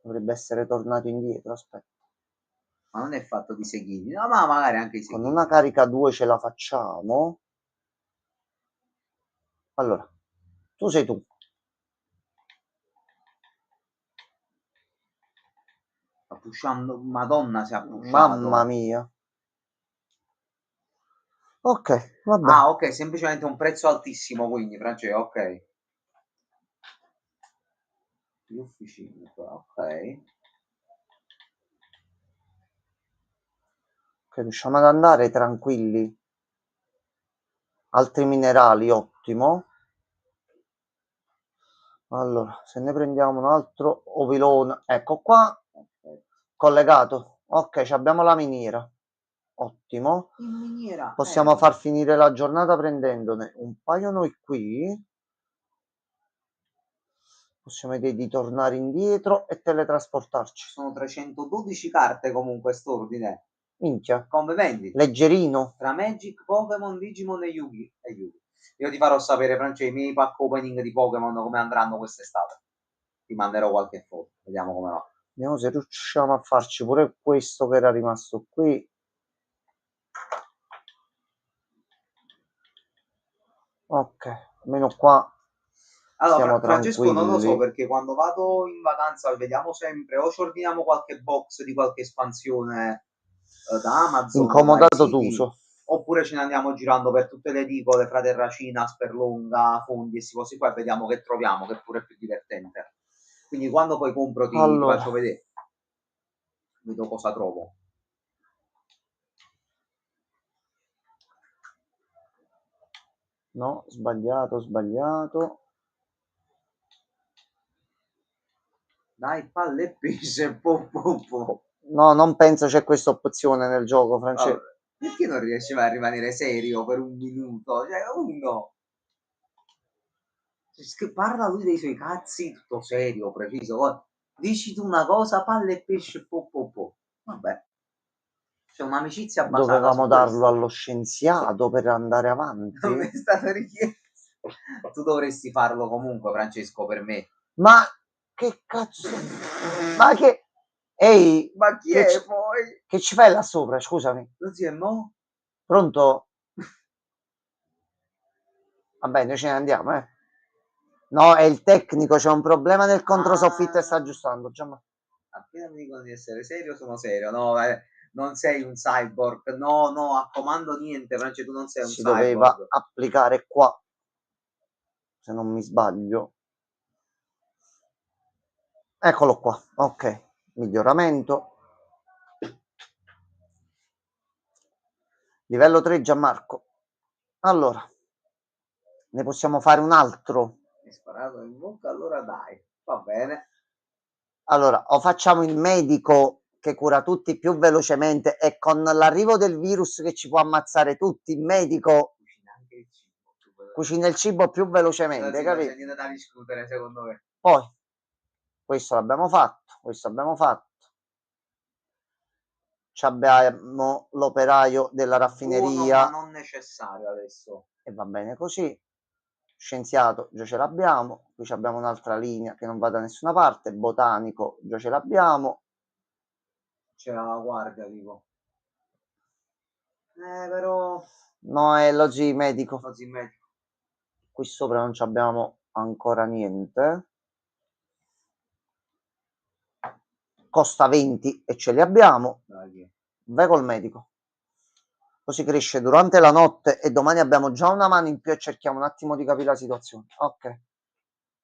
Speaker 1: Dovrebbe essere tornato indietro, aspetta.
Speaker 2: Ma non è fatto di seghini, no, ma magari anche i seghini.
Speaker 1: Con una carica 2 ce la facciamo. Allora, tu sei tu.
Speaker 2: Sta pushando, Madonna si è pushato.
Speaker 1: Mamma mia. Ok, vabbè.
Speaker 2: Ah, ok, semplicemente un prezzo altissimo, quindi, Francesco, ok. Gli officine, ok.
Speaker 1: Ok, riusciamo ad andare tranquilli. Altri minerali, ottimo. Allora, se ne prendiamo un altro ovilone, ecco qua, collegato. Ok, ci abbiamo la miniera. Ottimo.
Speaker 2: In miniera,
Speaker 1: Possiamo far finire la giornata prendendone un paio noi qui. Possiamo vedere di tornare indietro e teletrasportarci.
Speaker 2: sono 312 carte comunque st'ordine.
Speaker 1: Minchia.
Speaker 2: Complimenti.
Speaker 1: Leggerino.
Speaker 2: Tra Magic, Pokémon, Digimon e Yugi. Io ti farò sapere, Francesco, i miei pack opening di Pokémon come andranno quest'estate. Ti manderò qualche foto, vediamo come va.
Speaker 1: Vediamo se riusciamo a farci pure questo che era rimasto qui. Ok, almeno qua
Speaker 2: allora,
Speaker 1: siamo
Speaker 2: Francesco, non lo so
Speaker 1: tranquilli.
Speaker 2: perché quando vado in vacanza vediamo sempre o ci ordiniamo qualche box di qualche espansione da Amazon, vari
Speaker 1: Incomodato
Speaker 2: siti,
Speaker 1: d'uso.
Speaker 2: oppure ce ne andiamo girando per tutte le edicole, Fraterracina, Sperlonga, Fondi e questi posti qua e vediamo che troviamo, che pure è più divertente. Quindi quando poi compro ti
Speaker 1: Allora,
Speaker 2: faccio vedere, vedo cosa trovo.
Speaker 1: no, sbagliato, sbagliato.
Speaker 2: Dai, palle e pesce, po, po, po.
Speaker 1: No, non penso c'è questa opzione nel gioco, Francesco.
Speaker 2: Vabbè, perché non riesci mai a rimanere serio per un minuto? Cioè, uno parla lui dei suoi cazzi, tutto serio, preciso. Dici tu una cosa, palle e pesce, po, po, po. Vabbè, c'è un'amicizia basata
Speaker 1: Dovevamo
Speaker 2: su
Speaker 1: darlo
Speaker 2: questo.
Speaker 1: allo scienziato per andare
Speaker 2: Non
Speaker 1: avanti.
Speaker 2: è stato richiesto. Tu dovresti farlo comunque, Francesco, per me.
Speaker 1: Ma che cazzo? Ma che... Ehi,
Speaker 2: Ma chi è poi?
Speaker 1: che ci fai là sopra? Scusami.
Speaker 2: Non si è mo?
Speaker 1: Pronto? Vabbè, noi ce ne andiamo, eh. No, è il tecnico, c'è un problema nel controsoffitto e sta aggiustando.
Speaker 2: Appena mi dicono di essere serio, sono serio. No, non sei un cyborg. No, no, a comando niente, Francesco, tu non sei un
Speaker 1: Si doveva
Speaker 2: cyborg.
Speaker 1: applicare qua, se non mi sbaglio. Eccolo qua, ok. Miglioramento. Livello 3 Gianmarco. Allora, ne possiamo fare un altro.
Speaker 2: Mi hai sparato in bocca, allora dai, va bene.
Speaker 1: Allora, o facciamo il medico che cura tutti più velocemente e con l'arrivo del virus che ci può ammazzare tutti, il medico
Speaker 2: Cucina anche il cibo.
Speaker 1: cucina il cibo più velocemente,
Speaker 2: Sì, non c'è
Speaker 1: capito?
Speaker 2: niente da discutere, secondo me.
Speaker 1: Poi, questo l'abbiamo fatto, questo abbiamo fatto. Abbiamo l'operaio della
Speaker 2: Buono, ma
Speaker 1: raffineria
Speaker 2: non necessario adesso.
Speaker 1: e va bene così. Scienziato già ce l'abbiamo, qui abbiamo un'altra linea che non va da nessuna parte, botanico già ce l'abbiamo.
Speaker 2: C'era la guardia, dico. Però...
Speaker 1: No, è l'oggi medico.
Speaker 2: Così medico.
Speaker 1: Qui sopra non abbiamo ancora niente. Costa 20 e ce li abbiamo.
Speaker 2: Dai.
Speaker 1: Vai col medico. Così cresce durante la notte e domani abbiamo già una mano in più e cerchiamo un attimo di capire la situazione. Ok.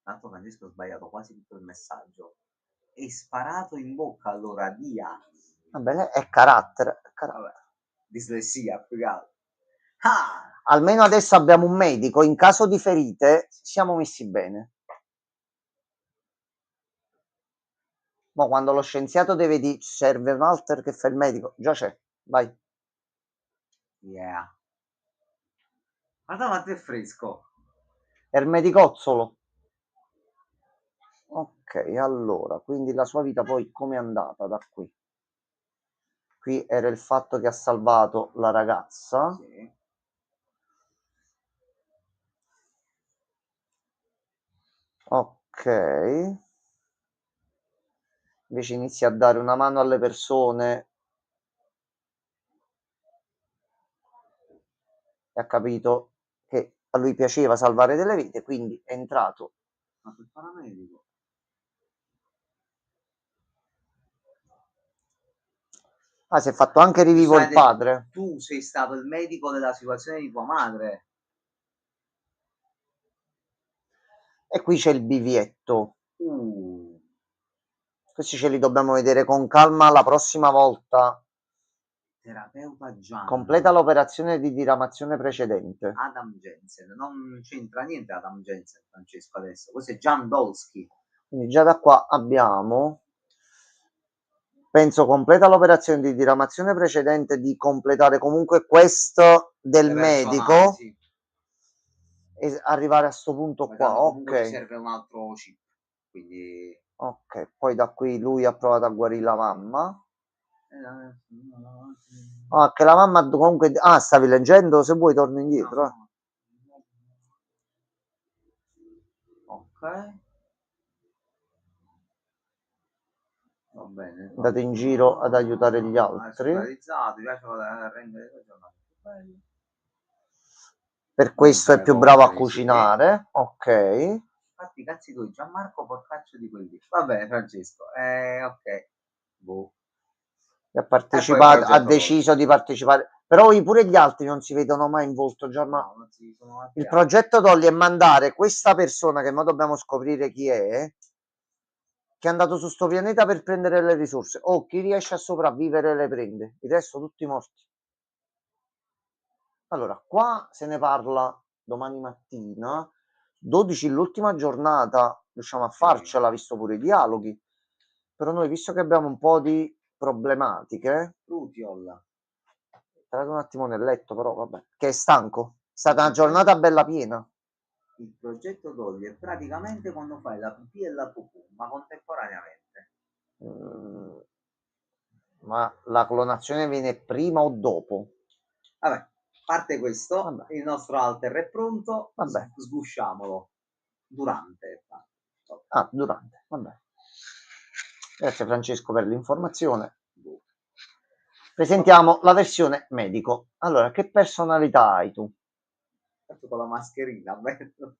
Speaker 2: Tanto Francesco ho sbagliato quasi tutto il messaggio. Hai sparato in bocca allora, dia.
Speaker 1: Va bene, è carattere.
Speaker 2: Vabbè, dislessia, più che altro. Ah!
Speaker 1: Almeno adesso abbiamo un medico. In caso di ferite siamo messi bene. Ma quando lo scienziato deve dire serve un alter che fa il medico, già c'è. Vai.
Speaker 2: Yeah. Guarda quanto è fresco.
Speaker 1: È il medicozzolo. Ok, allora, quindi la sua vita poi com'è andata da qui? Qui era il fatto che ha salvato la ragazza.
Speaker 2: Sì.
Speaker 1: Ok. Invece inizia a dare una mano alle persone e ha capito che a lui piaceva salvare delle vite, quindi è entrato.
Speaker 2: Ma il paramedico.
Speaker 1: Ah, si è fatto anche rivivo il padre.
Speaker 2: Tu sei stato il medico della situazione di tua madre.
Speaker 1: E qui c'è il bivietto. Questi ce li dobbiamo vedere con calma la prossima volta
Speaker 2: terapeuta Gian.
Speaker 1: Completa l'operazione di diramazione precedente.
Speaker 2: Adam Jensen, non c'entra niente Adam Jensen, Francesco, adesso. Questo è Gian Dolski.
Speaker 1: Quindi già da qua abbiamo, penso, completa l'operazione di diramazione precedente, di completare comunque questo del medico
Speaker 2: Sì.
Speaker 1: e arrivare a sto punto qua.
Speaker 2: Comunque
Speaker 1: Ok.
Speaker 2: ci serve un altro chip, quindi...
Speaker 1: Ok, poi da qui lui ha provato a guarire la mamma. Ah, che la mamma comunque... Ah, stavi leggendo? Se vuoi torno indietro.
Speaker 2: No. Ok. Va bene.
Speaker 1: Andate in giro ad aiutare gli altri. Per questo è più bravo a cucinare. Ok.
Speaker 2: Infatti, cazzi tu, Gianmarco porcaccio di quelli. Va bene, Francesco. Ok. Boh.
Speaker 1: Ha partecipato, ha deciso di partecipare. Però pure gli altri non si vedono mai in volto.
Speaker 2: No, non si sono
Speaker 1: il progetto Dolly è mandare questa persona, che ora dobbiamo scoprire chi è, che è andato su sto pianeta per prendere le risorse. Chi riesce a sopravvivere le prende, il resto tutti morti. Allora, qua se ne parla domani mattina, 12 l'ultima giornata, riusciamo a farcela, visto pure i dialoghi. Però noi, visto che abbiamo un po' di problematiche, entrato un attimo nel letto, però vabbè, che è stanco. È stata una giornata bella piena.
Speaker 2: Il progetto Dolly è praticamente quando fai la pipì e la pupù, ma contemporaneamente.
Speaker 1: Ma la clonazione viene prima o dopo?
Speaker 2: Vabbè, parte questo, vabbè. Il nostro alter è pronto,
Speaker 1: vabbè.
Speaker 2: Sgusciamolo. Durante.
Speaker 1: Ah, durante, vabbè. Grazie Francesco per l'informazione. Presentiamo la versione medico. Allora, che personalità hai tu?
Speaker 2: Fatto con la mascherina, bello.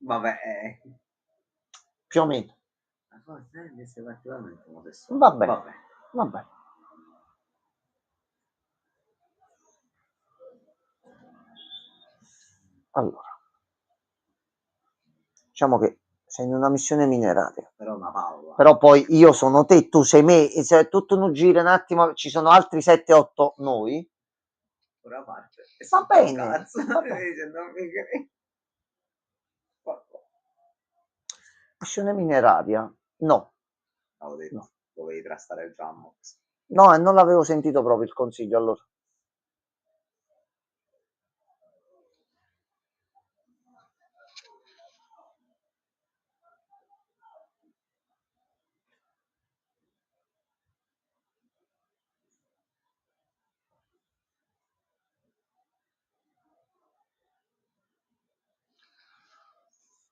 Speaker 2: Vabbè,
Speaker 1: più o meno.
Speaker 2: Vabbè.
Speaker 1: Vabbè. Allora, diciamo che sei in una missione mineraria. Però poi io sono te, tu sei me, e se tutto non gira un attimo, ci sono altri 7-8 noi.
Speaker 2: Ora parte.
Speaker 1: Va bene. Va bene. Missione mineraria? No.
Speaker 2: No. Dovevi trastare il Jammox.
Speaker 1: No, non l'avevo sentito proprio il consiglio allora.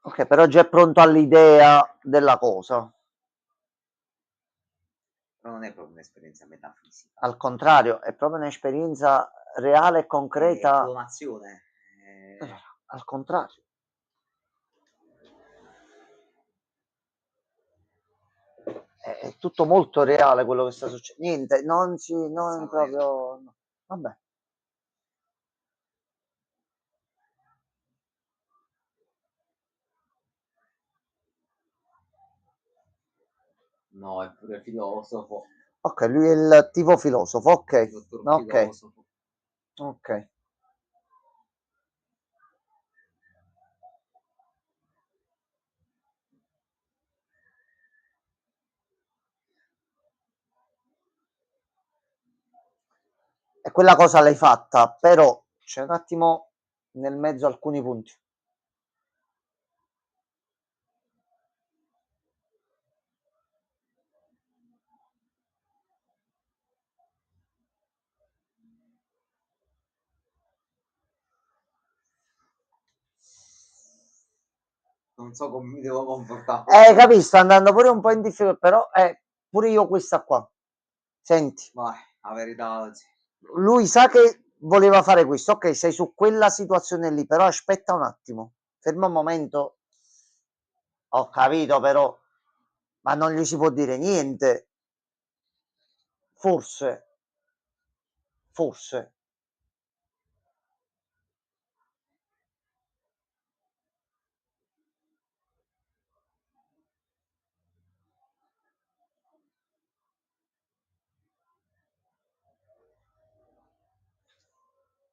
Speaker 1: Ok, però già è pronto all'idea della cosa.
Speaker 2: Però non è proprio un'esperienza metafisica.
Speaker 1: Al contrario, è proprio un'esperienza reale e concreta.
Speaker 2: Clonazione.
Speaker 1: Allora, al contrario. È tutto molto reale quello che sta succedendo. Niente, non proprio... No. Vabbè.
Speaker 2: No, è pure filosofo.
Speaker 1: Ok, lui è il tipo filosofo, ok. Ok.
Speaker 2: Filosofo.
Speaker 1: Ok. E quella cosa l'hai fatta, però c'è un attimo nel mezzo alcuni punti.
Speaker 2: Non so come mi devo comportare.
Speaker 1: Capisci, sto andando pure un po' in difficoltà, però pure io questa qua. Senti.
Speaker 2: Vai, la verità oggi.
Speaker 1: Lui sa che voleva fare questo. Ok, sei su quella situazione lì, però aspetta un attimo, ferma un momento. Ho capito, però, ma non gli si può dire niente. Forse, forse.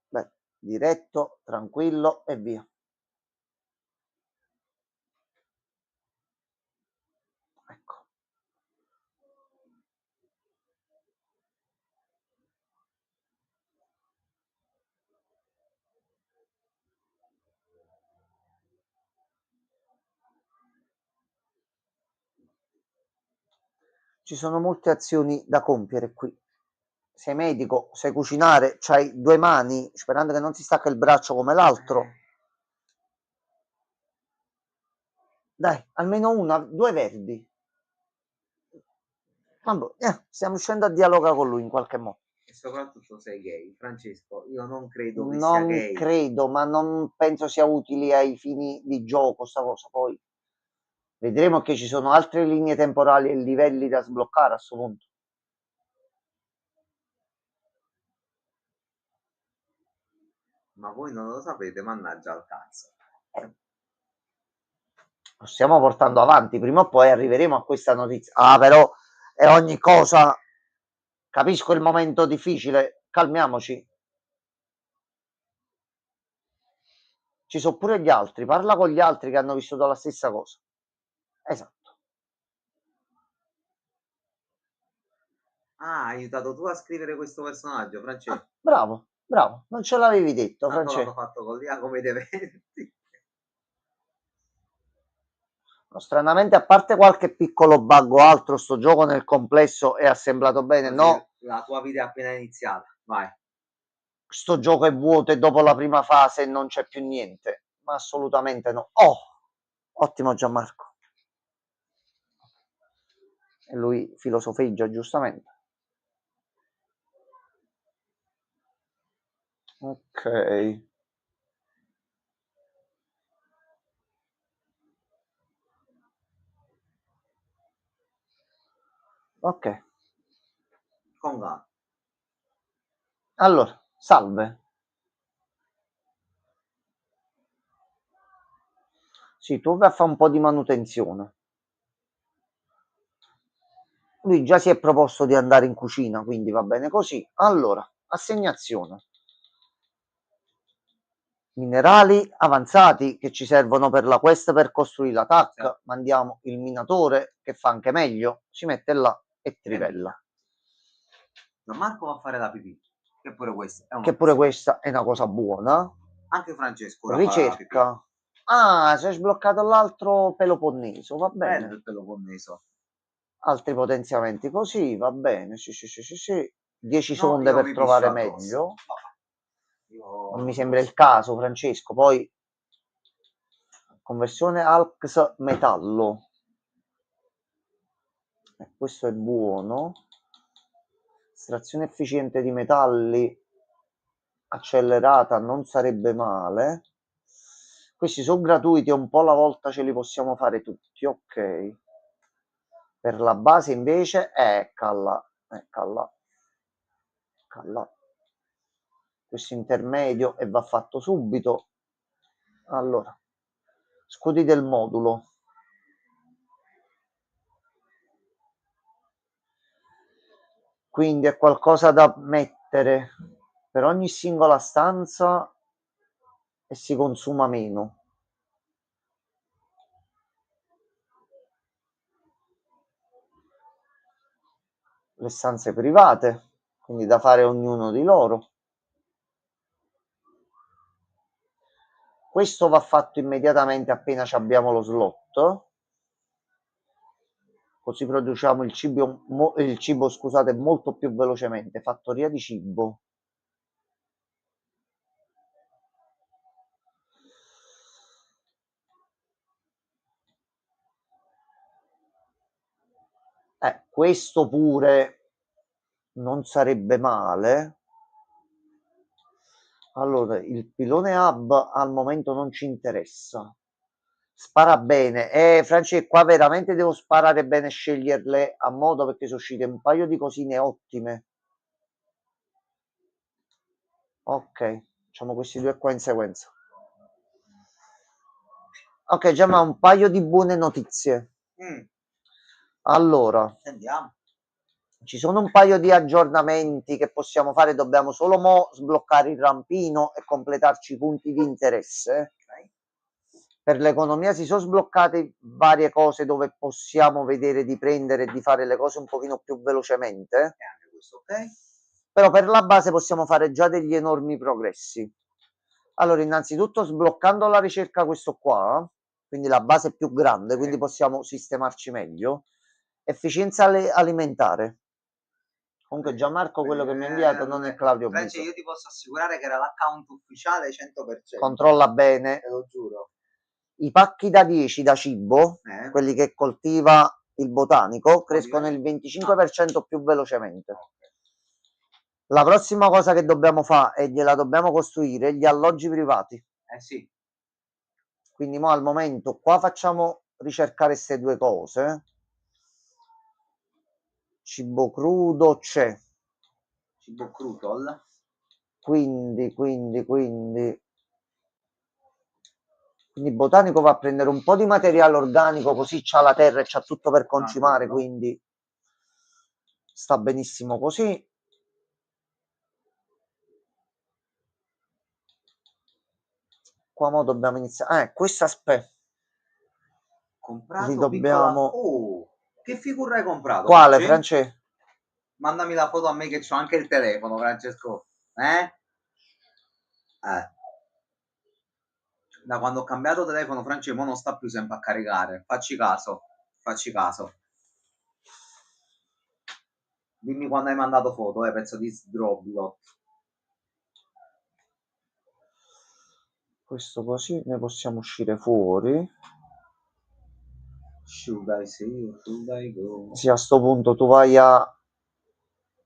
Speaker 1: Beh, diretto, tranquillo e via. Ecco. Ci sono molte azioni da compiere qui. Sei medico, sai cucinare, c'hai due mani, sperando che non ti stacca il braccio come l'altro. Dai, almeno una, due verdi. Vabbè, stiamo riuscendo a dialogare con lui in qualche modo.
Speaker 2: E soprattutto sei gay, Francesco. Io non credo che sia
Speaker 1: Non
Speaker 2: gay.
Speaker 1: credo, ma non penso sia utile ai fini di gioco sta cosa. Poi vedremo che ci sono altre linee temporali e livelli da sbloccare a questo punto.
Speaker 2: Ma voi non lo sapete, mannaggia al cazzo.
Speaker 1: Lo stiamo portando avanti, prima o poi arriveremo a questa notizia. Ah, però è ogni cosa. Capisco il momento difficile, calmiamoci. Ci sono pure gli altri, parla con gli altri che hanno vissuto la stessa cosa. Esatto.
Speaker 2: Ah, hai aiutato tu a scrivere questo personaggio, Francesco.
Speaker 1: Ah, bravo, bravo, non ce l'avevi detto,
Speaker 2: Tanto l'hanno
Speaker 1: Francesco.
Speaker 2: fatto con l'IA come dei eventi.
Speaker 1: No, stranamente, a parte qualche piccolo bug o altro, sto gioco nel complesso è assemblato bene.
Speaker 2: Così
Speaker 1: No,
Speaker 2: la tua vita è appena iniziata. Vai.
Speaker 1: sto gioco è vuoto e dopo la prima fase non c'è più niente. Ma assolutamente no. Oh, ottimo Gianmarco. E lui filosofeggia giustamente. Ok. Ok.
Speaker 2: Con calma.
Speaker 1: Allora, salve. Sì, tu vai a fare un po' di manutenzione. Lui già si è proposto di andare in cucina, quindi va bene così. Allora, assegnazione. Minerali avanzati che ci servono per la quest per costruire la TAC. Mandiamo il minatore che fa anche meglio. Si mette là e trivella.
Speaker 2: Marco va a fare la pipì. Che pure questa è
Speaker 1: Che pure questa è una cosa buona.
Speaker 2: Anche Francesco ora farà la pipì.
Speaker 1: Ricerca. Ah, si è sbloccato l'altro Peloponneso, va
Speaker 2: Bello
Speaker 1: bene.
Speaker 2: il Peloponneso.
Speaker 1: Altri potenziamenti così, va bene. Sì, sì, sì, sì, sì. 10
Speaker 2: No,
Speaker 1: sonde
Speaker 2: io
Speaker 1: per
Speaker 2: mi
Speaker 1: trovare
Speaker 2: pisso addosso.
Speaker 1: meglio.
Speaker 2: Io
Speaker 1: Non mi sembra il caso, Francesco. Poi conversione ALX metallo. Questo è buono. Estrazione efficiente di metalli accelerata non sarebbe male. Questi sono gratuiti e un po' alla volta ce li possiamo fare tutti, ok. Per la base invece, eccola. Questo intermedio e va fatto subito. Allora, scudi del modulo. Quindi è qualcosa da mettere per ogni singola stanza e si consuma meno. Le stanze private, quindi da fare ognuno di loro. Questo va fatto immediatamente appena abbiamo lo slot, così produciamo il cibo, scusate, molto più velocemente. Fattoria di cibo. Questo pure non sarebbe male. Allora, il pilone hub al momento non ci interessa. Spara bene. Francesco, qua veramente devo sparare bene e sceglierle a modo perché sono uscite un paio di cosine ottime. Ok, facciamo questi due qua in sequenza. Ok, già ma un paio di buone notizie. Allora,
Speaker 2: Andiamo.
Speaker 1: ci sono un paio di aggiornamenti che possiamo fare, dobbiamo solo sbloccare il rampino e completarci i punti di interesse. Per l'economia si sono sbloccate varie cose dove possiamo vedere di prendere e di fare le cose un pochino più velocemente.
Speaker 2: Anche questo, ok?
Speaker 1: Però per la base possiamo fare già degli enormi progressi. Allora, innanzitutto sbloccando la ricerca questo qua, quindi la base più grande, quindi possiamo sistemarci meglio. Efficienza alimentare. Comunque Gianmarco quello che mi ha inviato non è Claudio
Speaker 2: Francesco,
Speaker 1: Biso.
Speaker 2: io ti posso assicurare che era l'account ufficiale 100%.
Speaker 1: Controlla bene.
Speaker 2: Te lo giuro.
Speaker 1: I pacchi da 10 da cibo, quelli che coltiva il botanico, crescono il 25% più velocemente. La prossima cosa che dobbiamo fare e gliela dobbiamo costruire gli alloggi privati.
Speaker 2: Sì.
Speaker 1: Quindi mo al momento qua facciamo ricercare queste due cose. Cibo crudo c'è.
Speaker 2: Cibo crudo.
Speaker 1: Quindi botanico va a prendere un po' di materiale organico, così c'ha la terra e c'ha tutto per concimare, quindi sta benissimo così. Qua mo dobbiamo iniziare. Questo aspetta.
Speaker 2: Comprato
Speaker 1: li dobbiamo...
Speaker 2: Oh, che figura hai comprato?
Speaker 1: Quale, Francesco?
Speaker 2: Mandami la foto a me che c'ho anche il telefono, Francesco. Da quando ho cambiato telefono, Francesco non sta più sempre a caricare. Facci caso. Dimmi quando hai mandato foto, pezzo di sdrobbilo.
Speaker 1: Questo così ne possiamo uscire fuori.
Speaker 2: Should I see or should I go?
Speaker 1: Sì, a sto punto tu vai a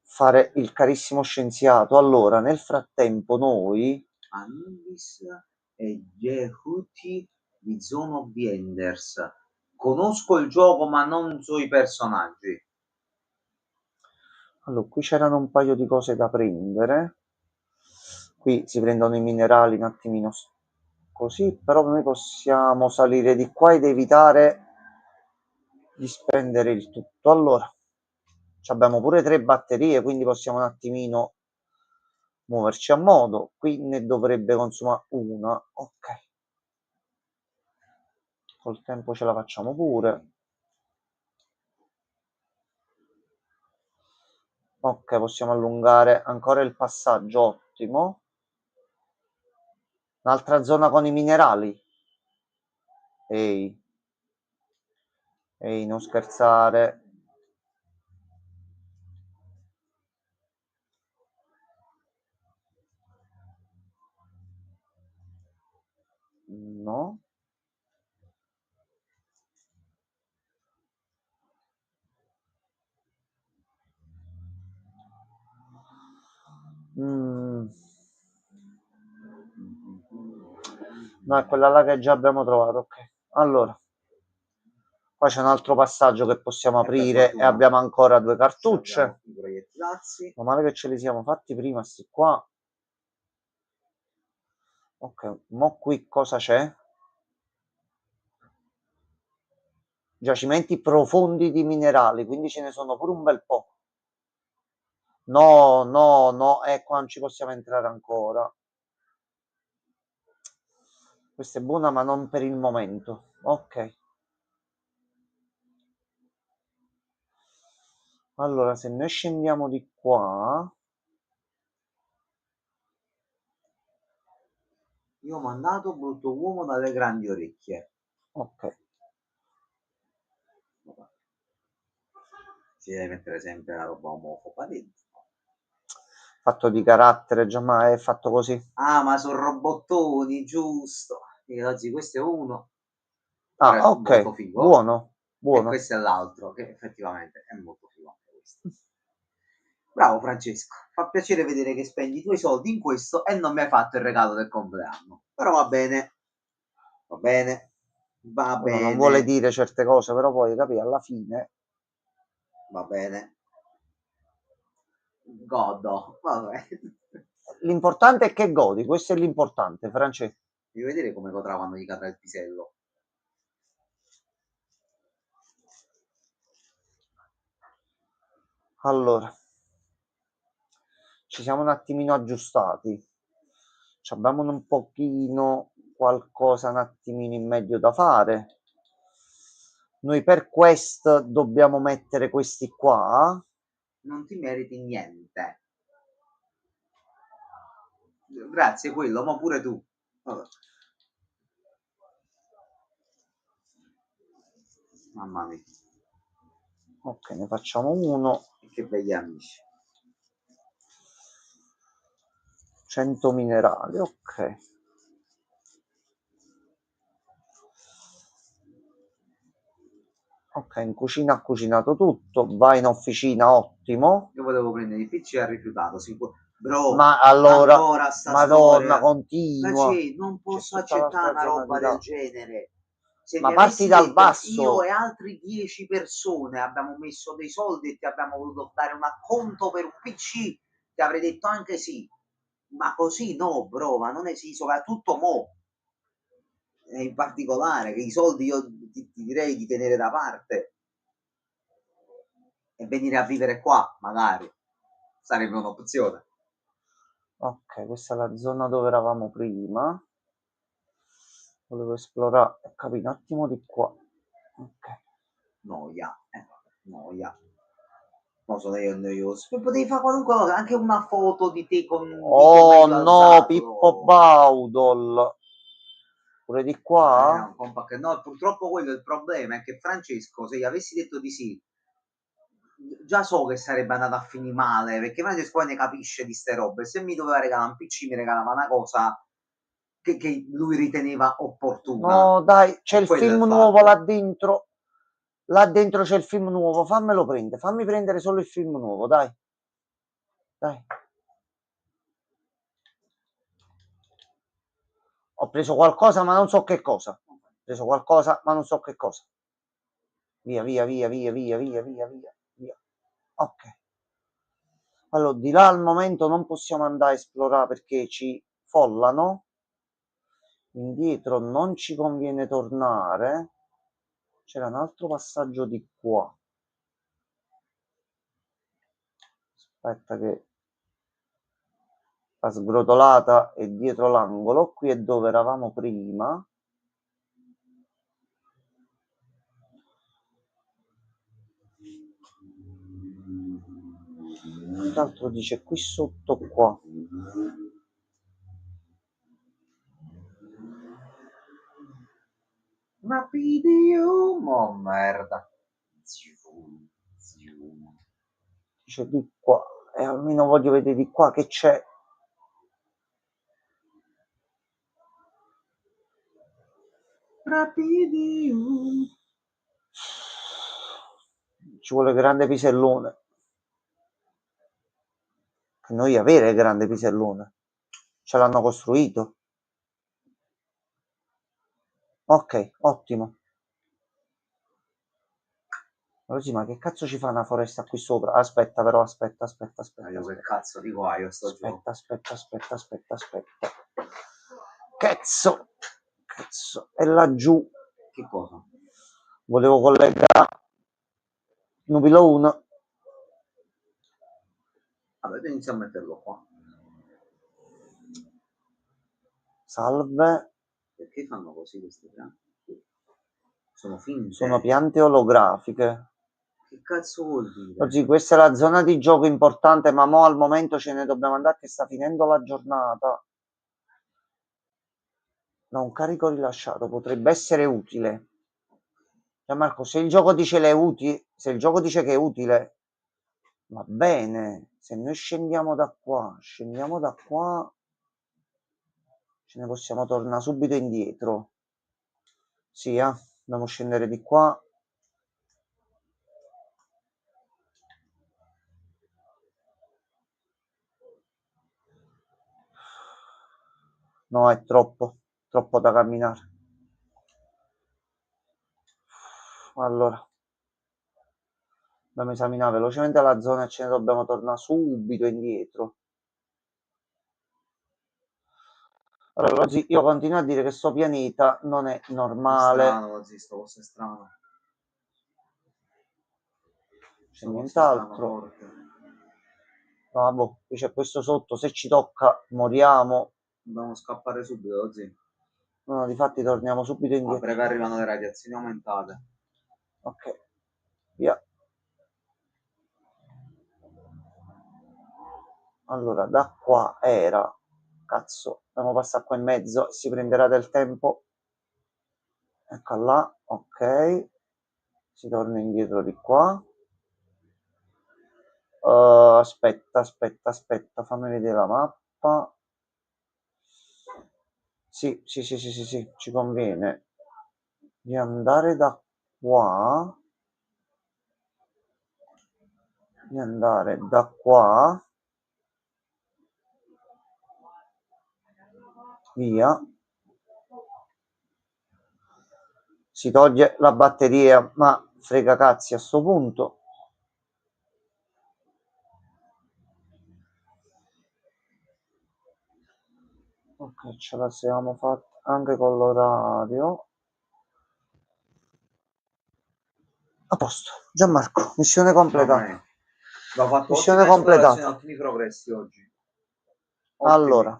Speaker 1: fare il carissimo scienziato. Allora, nel frattempo noi...
Speaker 2: Anubis e Yehuti di Zone of the Enders. Conosco il gioco ma non so i personaggi.
Speaker 1: Allora, qui c'erano un paio di cose da prendere. Qui si prendono i minerali un attimino così, però noi possiamo salire di qua ed evitare di spendere il tutto. Allora, abbiamo pure 3 batterie, quindi possiamo un attimino muoverci a modo. Qui ne dovrebbe consumare una. Ok. Col tempo ce la facciamo pure. Ok, possiamo allungare ancora il passaggio, ottimo. Un'altra zona con i minerali. Ehi, non scherzare. No. No, è quella là che già abbiamo trovato. Ok. Allora, qua c'è un altro passaggio che possiamo aprire e abbiamo ancora 2 cartucce. Meno male che ce li siamo fatti prima, sti qua. Ok, mo qui cosa c'è? Giacimenti profondi di minerali, quindi ce ne sono pure un bel po'. No, qua non ci possiamo entrare ancora. Questa è buona, ma non per il momento. Ok. Allora, se noi scendiamo di qua...
Speaker 2: Io ho mandato brutto uomo dalle grandi orecchie.
Speaker 1: Ok.
Speaker 2: Ci deve mettere sempre la roba omofoba dentro.
Speaker 1: Fatto di carattere, già mai è fatto così.
Speaker 2: Ah, ma sono robottoni, giusto. E oggi questo è uno.
Speaker 1: Ah, ok, buono.
Speaker 2: E questo è l'altro, che effettivamente è molto figo anche questo. Bravo Francesco, fa piacere vedere che spendi i tuoi soldi in questo e non mi hai fatto il regalo del compleanno. Però va bene, va bene, va
Speaker 1: Uno non vuole
Speaker 2: bene,
Speaker 1: dire certe cose, però poi capì, alla fine
Speaker 2: va bene. Godo, vabbè.
Speaker 1: l'importante è che godi, questo è l'importante, Francesco.
Speaker 2: Devi vedere come potrà quando gli cadrà il pisello.
Speaker 1: Allora, ci siamo un attimino aggiustati. Abbiamo un pochino qualcosa un attimino in meglio da fare. Noi per quest dobbiamo mettere questi qua.
Speaker 2: Non ti meriti niente. Grazie quello, ma pure tu. Vabbè. Mamma mia.
Speaker 1: Ok, ne facciamo uno.
Speaker 2: Che begli amici.
Speaker 1: 100 minerali, ok. Ok, in cucina ha cucinato tutto, va in officina, ottimo.
Speaker 2: Io volevo prendere il PC e ha rifiutato. Bro,
Speaker 1: Ma allora,
Speaker 2: ancora sta
Speaker 1: Madonna,
Speaker 2: storia.
Speaker 1: continua.
Speaker 2: Non
Speaker 1: C'è
Speaker 2: posso
Speaker 1: tutta
Speaker 2: accettare
Speaker 1: l'altra
Speaker 2: una
Speaker 1: zona
Speaker 2: roba
Speaker 1: di
Speaker 2: del
Speaker 1: là.
Speaker 2: genere. Se
Speaker 1: Ma
Speaker 2: mi
Speaker 1: parti
Speaker 2: avessi
Speaker 1: dal
Speaker 2: detto io
Speaker 1: basso.
Speaker 2: e altri 10 persone abbiamo messo dei soldi e ti abbiamo voluto dare un acconto per un PC, ti avrei detto anche sì. Ma così no, bro, ma non esiste, soprattutto mo. E in particolare, che i soldi io ti direi di tenere da parte e venire a vivere qua, magari. Sarebbe un'opzione.
Speaker 1: Ok, questa è la zona dove eravamo prima. Volevo esplorare, capire un attimo di qua. Ok.
Speaker 2: Noia, noia. No, sono io noioso. Potevi fare qualunque cosa, anche una foto di te con un dito
Speaker 1: Oh
Speaker 2: medio
Speaker 1: no, Pippo
Speaker 2: alzato.
Speaker 1: Baudol. Pure di qua?
Speaker 2: No, no, purtroppo quello è il problema, è che Francesco, se gli avessi detto di sì, già so che sarebbe andato a finire male, perché Francesco poi ne capisce di ste robe. Se mi doveva regalare un PC, mi regalava una cosa che lui riteneva opportuna.
Speaker 1: No, dai, c'è
Speaker 2: E
Speaker 1: il
Speaker 2: quello è il
Speaker 1: film nuovo là
Speaker 2: fatto.
Speaker 1: dentro. Là dentro c'è il film nuovo, fammelo prendere. Fammi prendere solo il film nuovo, dai. Dai. Ho preso qualcosa, ma non so che cosa. Ho preso qualcosa, ma non so che cosa. Via, via, via, via, via, via, via, via, via. Ok. Allora, di là al momento non possiamo andare a esplorare perché ci follano. Indietro non ci conviene tornare. C'era un altro passaggio di qua. Aspetta che la sgrotolata è dietro l'angolo. Qui è dove eravamo prima. L'altro dice qui sotto qua.
Speaker 2: Rapidium, oh merda.
Speaker 1: Dice di qua. E almeno voglio vedere di qua che c'è.
Speaker 2: Rapidium.
Speaker 1: Ci vuole grande pisellone. Che noi avere il grande pisellone. Ce l'hanno costruito. Ok, ottimo. Così, ma che cazzo ci fa una foresta qui sopra? Aspetta, però, aspetta.
Speaker 2: Io che cazzo di guaio sto gioco.
Speaker 1: Aspetta. Cazzo, è laggiù.
Speaker 2: Che cosa?
Speaker 1: Volevo collegare Nubilo 1.
Speaker 2: Vabbè, inizio a metterlo qua.
Speaker 1: Salve.
Speaker 2: Perché fanno così queste piante? Sono finte.
Speaker 1: Sono piante olografiche.
Speaker 2: Che cazzo vuol dire?
Speaker 1: Oggi questa è la zona di gioco importante, ma mo al momento ce ne dobbiamo andare che sta finendo la giornata. No, un carico rilasciato potrebbe essere utile. Gianmarco, se il gioco dice se il gioco dice che è utile, va bene. Se noi scendiamo da qua, ce ne possiamo tornare subito indietro. Sì, dobbiamo scendere di qua. No, è troppo da camminare. Allora, dobbiamo esaminare velocemente la zona e ce ne dobbiamo tornare subito indietro. Allora, io continuo a dire che sto pianeta non è normale.
Speaker 2: È strano, sto posto è strano.
Speaker 1: C'è nient'altro. No, boh, qui c'è questo sotto, se ci tocca moriamo.
Speaker 2: Dobbiamo scappare subito, zio.
Speaker 1: No, difatti torniamo subito
Speaker 2: A
Speaker 1: indietro.
Speaker 2: breve arrivano le radiazioni aumentate.
Speaker 1: Ok, via. Allora, da qua era... Cazzo, dobbiamo passare qua in mezzo, si prenderà del tempo. Ecco là, ok. Si torna indietro di qua. Aspetta, fammi vedere la mappa. Sì, ci conviene di andare da qua. Di andare da qua. Via. Si toglie la batteria, ma frega cazzi a sto punto. Ok, ce la siamo fatta anche con l'orario. A posto, Gianmarco, missione completata.
Speaker 2: Missione completata. Ottimi progressi oggi. Ottimi.
Speaker 1: Allora,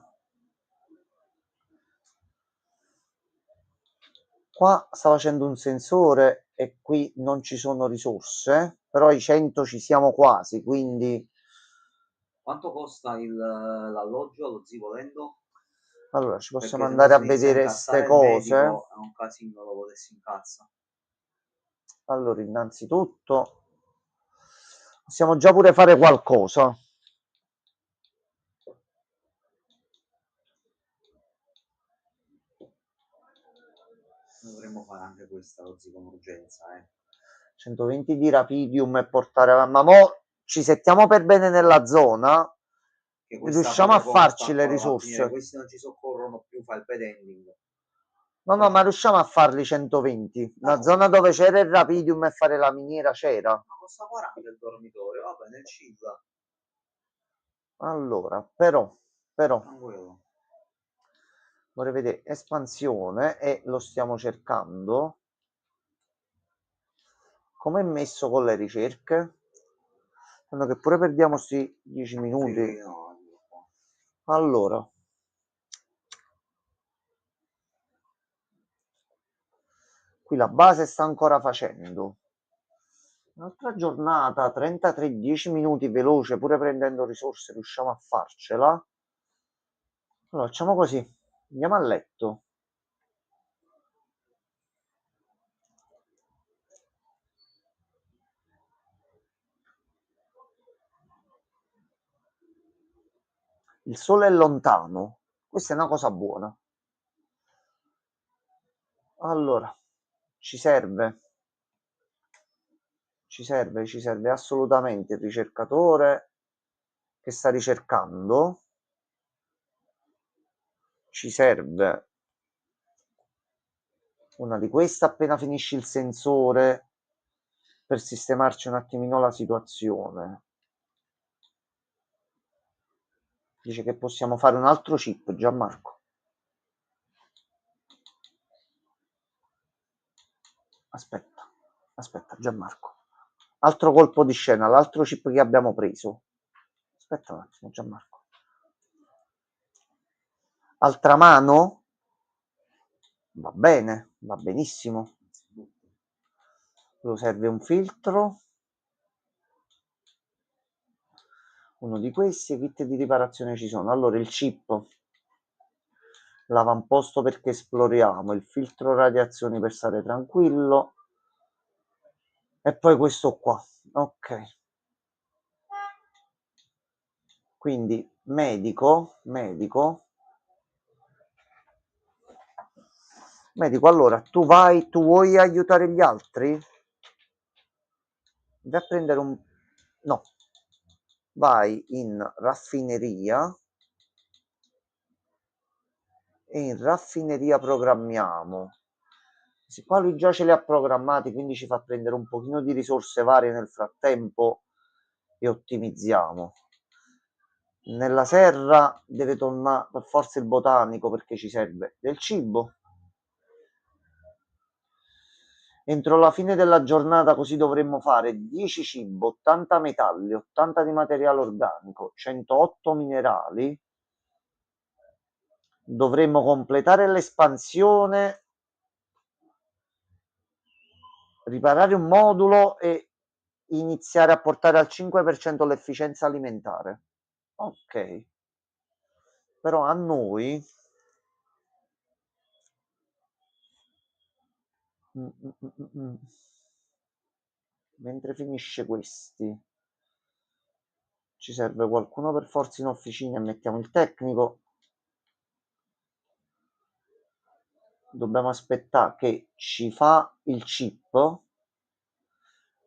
Speaker 1: qua sta facendo un sensore e qui non ci sono risorse, però i 100 ci siamo quasi, quindi...
Speaker 2: Quanto costa l'alloggio allo zio volendo?
Speaker 1: Allora, ci possiamo andare a vedere queste cose.
Speaker 2: È un casino, lo volessi incazza.
Speaker 1: Allora, innanzitutto, possiamo già pure fare qualcosa.
Speaker 2: Dovremmo fare anche questa oggi con urgenza,
Speaker 1: 120 di rapidium e portare... Ma mo ci settiamo per bene nella zona, riusciamo a farci le risorse.
Speaker 2: Questi non ci soccorrono più, fa il pedending.
Speaker 1: No, ma riusciamo a farli 120. La zona dove c'era il rapidium e fare la miniera c'era.
Speaker 2: Ma costa 40 il dormitorio, vabbè, nel CIV.
Speaker 1: Allora, però,
Speaker 2: Tranquillo.
Speaker 1: vorrei vedere espansione e lo stiamo cercando. Come è messo con le ricerche? Tanto che pure perdiamo sti 10 minuti.
Speaker 2: Sì, no.
Speaker 1: Allora, qui la base sta ancora facendo. Un'altra giornata, 33, 10 minuti veloce, pure prendendo risorse, riusciamo a farcela. Allora, facciamo così. Andiamo a letto. Il sole è lontano. Questa è una cosa buona. Allora, ci serve assolutamente il ricercatore che sta ricercando. Ci serve una di queste appena finisci il sensore per sistemarci un attimino la situazione. Dice che possiamo fare un altro chip, Gianmarco. Aspetta, Gianmarco. Altro colpo di scena, l'altro chip che abbiamo preso. Aspetta un attimo, Gianmarco. Altra mano? Va bene, va benissimo. Lo serve un filtro. Uno di questi, kit di riparazione ci sono. Allora, il chip, l'avamposto perché esploriamo, il filtro radiazioni per stare tranquillo. E poi questo qua. Ok. Quindi medico, allora tu vuoi aiutare gli altri? Vai a prendere un... No, vai in raffineria e in raffineria programmiamo. Se qua lui già ce li ha programmati, quindi ci fa prendere un pochino di risorse varie nel frattempo e ottimizziamo. Nella serra deve tornare per forza il botanico perché ci serve del cibo. Entro la fine della giornata così dovremmo fare 10 cibo, 80 metalli, 80 di materiale organico, 108 minerali. Dovremmo completare l'espansione, riparare un modulo e iniziare a portare al 5% l'efficienza alimentare. Ok. Però a noi mentre finisce questi ci serve qualcuno per forza in officina e mettiamo il tecnico. Dobbiamo aspettare che ci fa il chip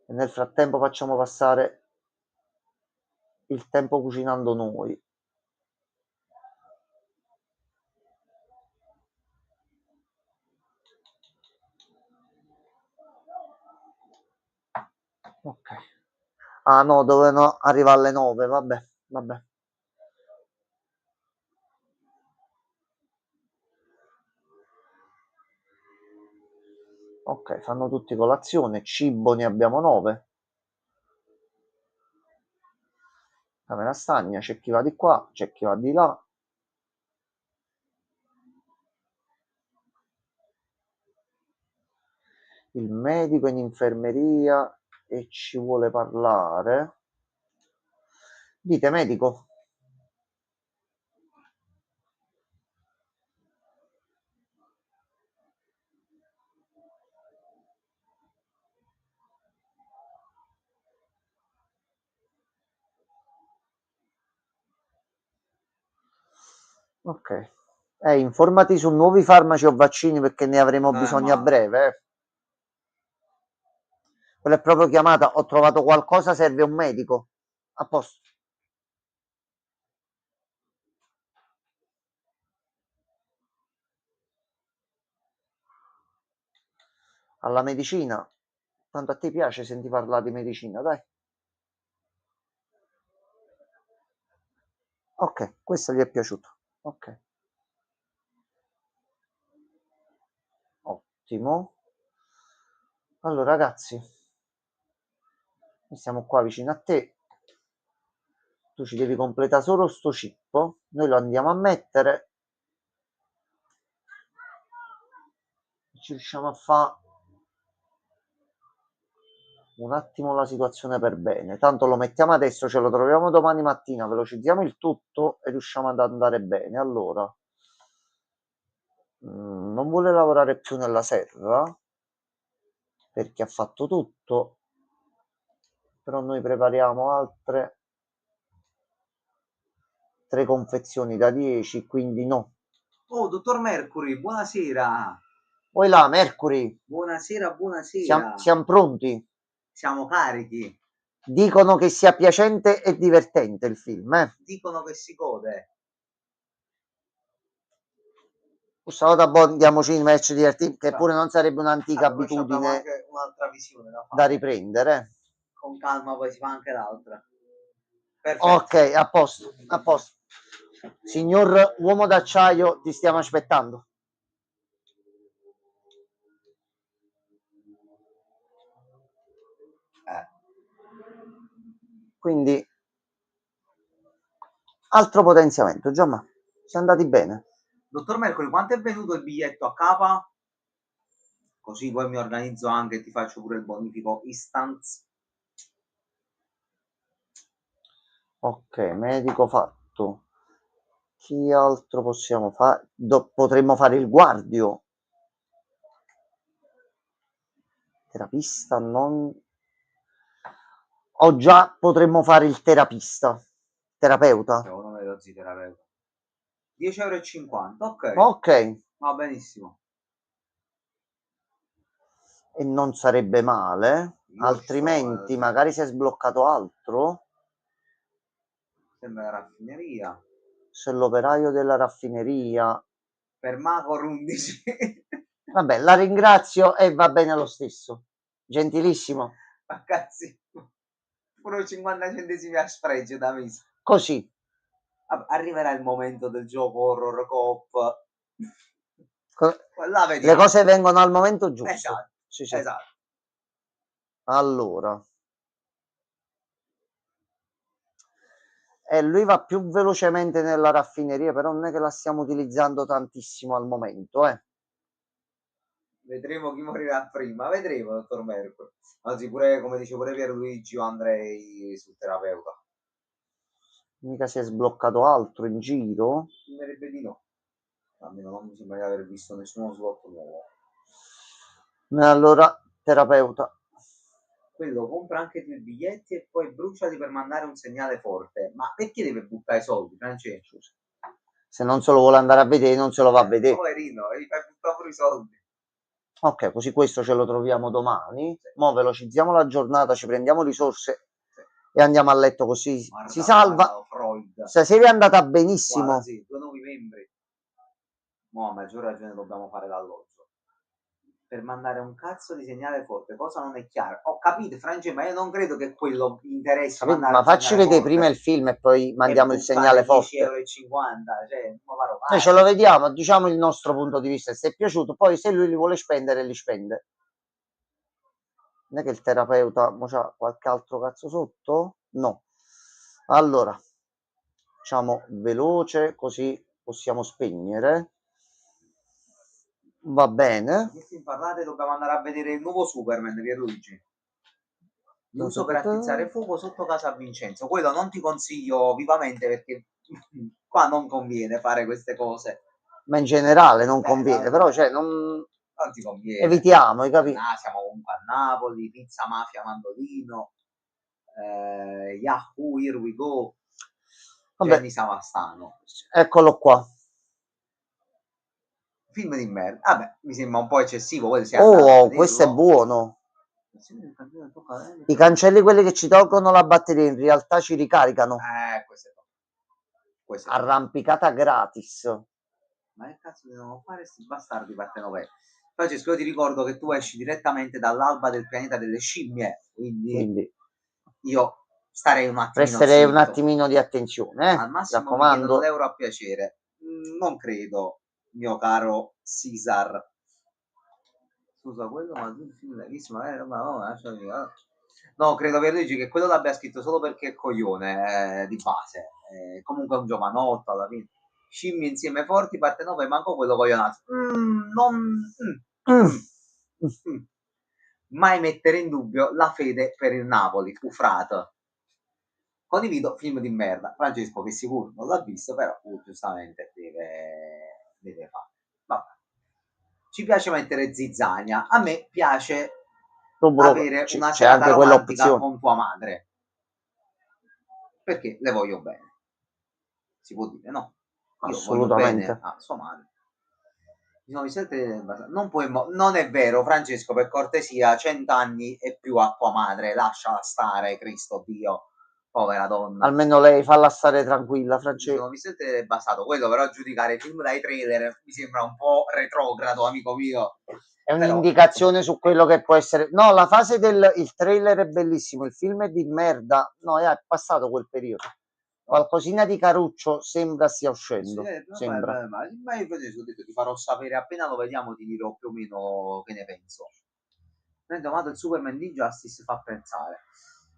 Speaker 1: e nel frattempo facciamo passare il tempo cucinando noi. Ok. Ah no, dovevano arrivare alle 9, vabbè. Ok, fanno tutti colazione, cibo ne abbiamo 9. Camera stagna, c'è chi va di qua, c'è chi va di là. Il medico in infermeria e ci vuole parlare. Dite medico. Ok. Informati su nuovi farmaci o vaccini perché ne avremo bisogno a breve. Quella è proprio chiamata, ho trovato qualcosa, serve un medico. A posto. Alla medicina. Tanto a te piace senti parlare di medicina, dai. Ok, questo gli è piaciuto. Ok. Ottimo. Allora ragazzi, noi siamo qua vicino a te. Tu ci devi completare solo sto chip. Noi lo andiamo a mettere. Ci riusciamo a fare un attimo la situazione per bene. Tanto lo mettiamo adesso, ce lo troviamo domani mattina, velocizziamo il tutto e riusciamo ad andare bene. Allora, non vuole lavorare più nella serra perché ha fatto tutto, però noi prepariamo altre 3 confezioni da 10, quindi no.
Speaker 2: Oh, dottor Mercury, buonasera.
Speaker 1: Poi là, Mercury.
Speaker 2: Buonasera, buonasera.
Speaker 1: Siamo pronti.
Speaker 2: Siamo carichi.
Speaker 1: Dicono che sia piacente e divertente il film,
Speaker 2: Dicono che si gode.
Speaker 1: Stavolta andiamoci in match divertenti, che pure non sarebbe un'antica abitudine
Speaker 2: anche un'altra visione da
Speaker 1: da riprendere.
Speaker 2: Con calma poi si fa anche l'altra. Perfetto.
Speaker 1: Ok, a posto, a posto. Signor uomo d'acciaio, ti stiamo aspettando. Quindi, altro potenziamento, Giamma, siamo andati bene.
Speaker 2: Dottor Mercoli, quanto è venuto il biglietto a capa? Così poi mi organizzo anche e ti faccio pure il bonifico instant.
Speaker 1: Ok, medico fatto. Chi altro possiamo fare? Potremmo fare il guardio. Terapista non... O già potremmo fare il terapista. Terapeuta.
Speaker 2: Secondo me lo terapeuta. 10,50 €, ok.
Speaker 1: Ok.
Speaker 2: Va benissimo.
Speaker 1: E non sarebbe male. Altrimenti magari si è sbloccato altro.
Speaker 2: Sembra la raffineria.
Speaker 1: Se l'operaio della raffineria
Speaker 2: per Macor 11.
Speaker 1: Vabbè, la ringrazio e va bene lo stesso. Gentilissimo.
Speaker 2: Ragazzi, pure 50 centesimi a spregio da mese.
Speaker 1: Così.
Speaker 2: Arriverà il momento del gioco horror coop.
Speaker 1: Le cose vengono al momento giusto.
Speaker 2: Esatto,
Speaker 1: sì.
Speaker 2: esatto.
Speaker 1: Allora. Lui va più velocemente nella raffineria, però non è che la stiamo utilizzando tantissimo al momento,
Speaker 2: Vedremo chi morirà prima, vedremo, dottor Mercury. Anzi, pure, come dice pure Pierluigi, io andrei sul terapeuta.
Speaker 1: Mica si è sbloccato altro in giro?
Speaker 2: Sembrerebbe di no. Almeno non mi sembra di aver visto nessuno slot nuovo.
Speaker 1: Allora, terapeuta.
Speaker 2: Quello compra anche due biglietti e poi bruciali per mandare un segnale forte. Ma perché deve buttare i soldi, Francesco?
Speaker 1: Se non se lo vuole andare a vedere, non se lo va a vedere.
Speaker 2: Poverino, gli fai buttare pure i soldi.
Speaker 1: Ok, così questo ce lo troviamo domani. Mo' velocizziamo la giornata, ci prendiamo risorse e andiamo a letto, così
Speaker 2: Guarda,
Speaker 1: si salva.
Speaker 2: Freud.
Speaker 1: Stasera è andata benissimo.
Speaker 2: Guarda, sì, 2 nuovi membri. Mo' a maggior ragione dobbiamo fare l'alloggio. Per mandare un cazzo di segnale forte, cosa non è chiaro. Ho capito, Francesco, ma io non credo che quello interessi mandare
Speaker 1: Ma
Speaker 2: un
Speaker 1: facci
Speaker 2: segnale
Speaker 1: vedere
Speaker 2: forte
Speaker 1: prima il film e poi mandiamo il segnale forte.
Speaker 2: 10,50 €, cioè,
Speaker 1: Noi ce lo vediamo, diciamo il nostro punto di vista, se è piaciuto, poi se lui li vuole spendere, li spende. Non è che il terapeuta c'ha qualche altro cazzo sotto? No. Allora, facciamo veloce, così possiamo spegnere. Va bene.
Speaker 2: Che film parlate? Dobbiamo andare a vedere il nuovo Superman, Pierluigi. L'uso per attizzare fuoco sotto casa a Vincenzo. Quello non ti consiglio vivamente perché qua non conviene fare queste cose.
Speaker 1: Ma in generale non conviene, però cioè non
Speaker 2: ti conviene.
Speaker 1: Evitiamo, hai capito?
Speaker 2: Siamo comunque a Napoli, pizza mafia mandolino, Yahoo, here we go. Jenny Savastano.
Speaker 1: Eccolo qua.
Speaker 2: Film di merda. Vabbè, mi sembra un po' eccessivo.
Speaker 1: Questo è buono. I cancelli, quelli che ci tolgono la batteria, in realtà ci ricaricano.
Speaker 2: Questo è
Speaker 1: arrampicata gratis.
Speaker 2: Ma che cazzo devono fare questi bastardi parte 9? Francesco, io ti ricordo che tu esci direttamente dall'alba del pianeta delle scimmie, quindi io starei un attimino
Speaker 1: presterei
Speaker 2: zitto.
Speaker 1: un attimino di attenzione,
Speaker 2: Al massimo mi
Speaker 1: raccomando.
Speaker 2: chiedono l'euro a piacere. Non credo, mio caro Caesar. Scusa, quello, ma tu il film l'hai visto? No, credo Pierluigi che quello l'abbia scritto solo perché è coglione, di base. Comunque è un giovanotto alla fine. Scimmie insieme forti, parte 9, manco quello coglionato. Mai mettere in dubbio la fede per il Napoli, Ufrat. Condivido, film di merda. Francesco che sicuro non l'ha visto, però giustamente deve fare. Vabbè. Ci piace mettere zizzania. A me piace avere una serata romantica con tua madre. Perché le voglio bene. Si può dire, no? Io voglio bene a sua madre. Non è vero, Francesco, per cortesia, 100 anni e più a tua madre, lasciala stare, Cristo Dio, povera donna.
Speaker 1: Almeno lei falla stare tranquilla, Francesco.
Speaker 2: Non mi sente basato, quello però giudicare i film dai trailer mi sembra un po' retrogrado, amico mio.
Speaker 1: È un'indicazione su quello che può essere. No, la fase del il trailer è bellissimo, il film è di merda. No, è passato quel periodo. Qualcosina di caruccio sembra stia uscendo. Sembra.
Speaker 2: Ma io ho detto ti farò sapere appena lo vediamo, ti dirò più o meno che ne penso. Il Superman di Justice fa pensare.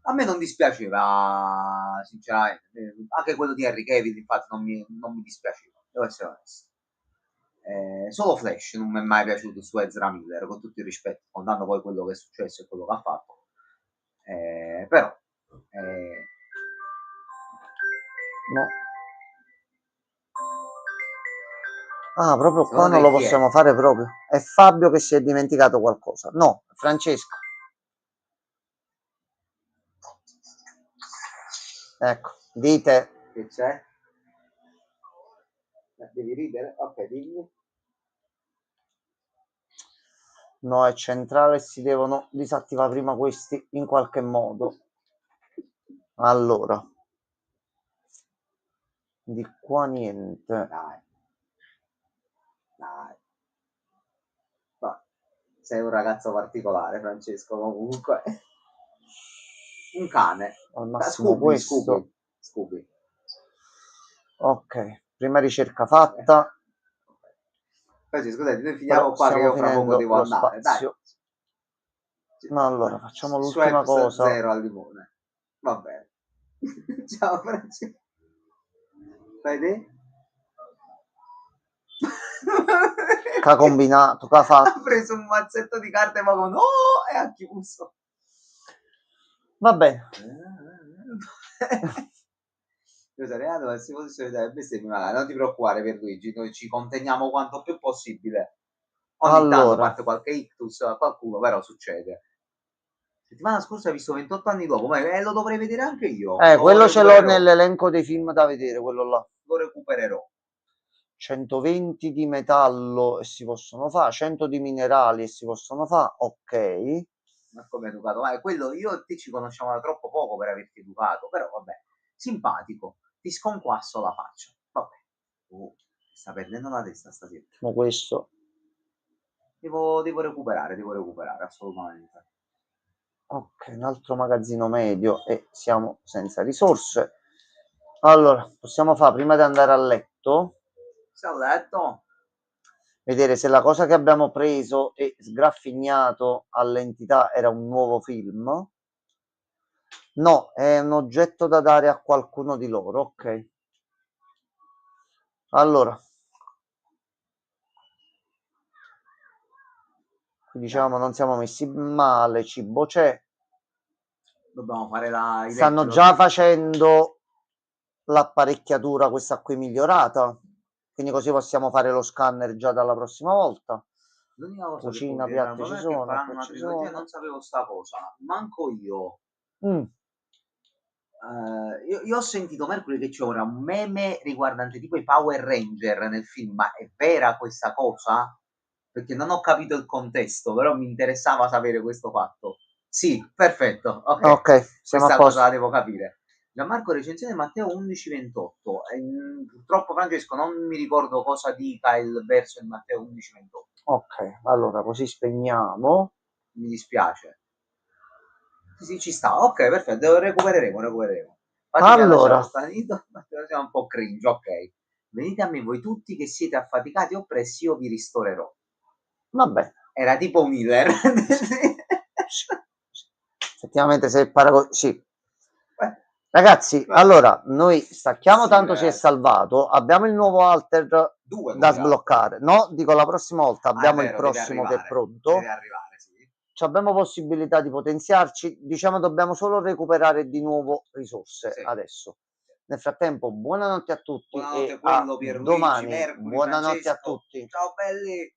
Speaker 2: A me non dispiaceva, sinceramente. Anche quello di Henry Cavill, infatti, non mi dispiaceva, devo essere onesto. Solo Flash non mi è mai piaciuto su Ezra Miller, con tutto il rispetto, contando poi quello che è successo e quello che ha fatto. Però
Speaker 1: no. Proprio qua non lo possiamo fare proprio. È Fabio che si è dimenticato qualcosa. No, Francesco. Ecco, dite.
Speaker 2: Che c'è? Devi ridere? Ok, dimmi.
Speaker 1: No, è centrale, si devono disattivare prima questi in qualche modo. Allora. Di qua niente.
Speaker 2: Dai. Sei un ragazzo particolare, Francesco, comunque. Un cane.
Speaker 1: Al massimo
Speaker 2: Scooby,
Speaker 1: questo.
Speaker 2: Scooby.
Speaker 1: Ok, prima ricerca fatta.
Speaker 2: Poi, scusate, noi finiamo
Speaker 1: Però
Speaker 2: qua che
Speaker 1: stiamo
Speaker 2: io fra poco
Speaker 1: finendo
Speaker 2: devo
Speaker 1: lo
Speaker 2: andare, dai.
Speaker 1: spazio. Ma allora, facciamo l'ultima
Speaker 2: Schweppes
Speaker 1: cosa.
Speaker 2: 0 al limone. Va bene. Ciao Francesco. Vedi?
Speaker 1: Che ha combinato, che ha
Speaker 2: Ha
Speaker 1: fatto.
Speaker 2: preso un mazzetto di carte ma con oh e ha chiuso.
Speaker 1: Va bene.
Speaker 2: Scusa, Renato, se fosse vedere bestemmie, magari non ti preoccupare per Luigi, noi ci conteniamo quanto più possibile. Ogni tanto
Speaker 1: Allora,
Speaker 2: parte qualche ictus a qualcuno, però succede. Settimana scorsa ho visto 28 anni dopo, ma lo dovrei vedere anche io.
Speaker 1: quello ce l'ho nell'elenco dei film da vedere, quello là.
Speaker 2: Lo recupererò.
Speaker 1: 120 di metallo e si possono fare, 100 di minerali e si possono fare, ok.
Speaker 2: Ma come educato? Ma quello io e te ci conosciamo da troppo poco per averti educato, però vabbè, simpatico, ti sconquasso la faccia. Vabbè, sta perdendo la testa stasera.
Speaker 1: Ma questo,
Speaker 2: Devo recuperare, assolutamente.
Speaker 1: ok, un altro magazzino medio e siamo senza risorse. Allora, possiamo fare prima di andare a letto,
Speaker 2: Sei a letto?
Speaker 1: vedere se la cosa che abbiamo preso e sgraffignato all'entità era un nuovo film. No, è un oggetto da dare a qualcuno di loro, ok. Allora, diciamo non siamo messi male, cibo c'è.
Speaker 2: Dobbiamo fare la
Speaker 1: Stanno già facendo l'apparecchiatura questa qui migliorata, quindi così possiamo fare lo scanner già dalla prossima volta.
Speaker 2: L'unica cosa
Speaker 1: Cucina,
Speaker 2: che
Speaker 1: piatti ci
Speaker 2: è che
Speaker 1: sono,
Speaker 2: faranno
Speaker 1: qui
Speaker 2: una
Speaker 1: ci
Speaker 2: trilogia,
Speaker 1: sono.
Speaker 2: non sapevo sta cosa, manco io.
Speaker 1: Mm,
Speaker 2: Io ho sentito Mercury che c'è ora un meme riguardante tipo i Power Ranger nel film, ma è vera questa cosa? Perché non ho capito il contesto, però mi interessava sapere questo fatto. Sì, perfetto, ok,
Speaker 1: ok, siamo a
Speaker 2: questa cosa la
Speaker 1: posto.
Speaker 2: devo capire. Gianmarco recensione Matteo 1128. Purtroppo Francesco non mi ricordo cosa dica il verso di Matteo 1128.
Speaker 1: Ok, allora così spegniamo.
Speaker 2: Mi dispiace. Sì, ci sta. Ok, perfetto. Recupereremo. Infatti mi ha lasciato
Speaker 1: Allora,
Speaker 2: stranito, ma sia un po' cringe. Ok. Venite a me voi tutti che siete affaticati e oppressi, io vi ristorerò.
Speaker 1: vabbè.
Speaker 2: Era tipo un healer.
Speaker 1: Sì, effettivamente se sì. Ragazzi, allora noi stacchiamo,
Speaker 2: Sì,
Speaker 1: tanto si è
Speaker 2: ragazzi.
Speaker 1: salvato. Abbiamo il nuovo alter
Speaker 2: Due
Speaker 1: da
Speaker 2: nuovi alter.
Speaker 1: sbloccare. No, dico la prossima volta
Speaker 2: Ah, è
Speaker 1: abbiamo il
Speaker 2: vero, deve
Speaker 1: prossimo che è
Speaker 2: arrivare. Deve
Speaker 1: pronto.
Speaker 2: arrivare, sì.
Speaker 1: Abbiamo possibilità di potenziarci. Diciamo dobbiamo solo recuperare di nuovo risorse
Speaker 2: Sì.
Speaker 1: adesso. Nel frattempo, buonanotte a tutti
Speaker 2: Buonanotte
Speaker 1: e a
Speaker 2: quello, Pierluigi,
Speaker 1: domani.
Speaker 2: Mercury,
Speaker 1: Buonanotte a
Speaker 2: Francesco.
Speaker 1: tutti.
Speaker 2: Ciao belli.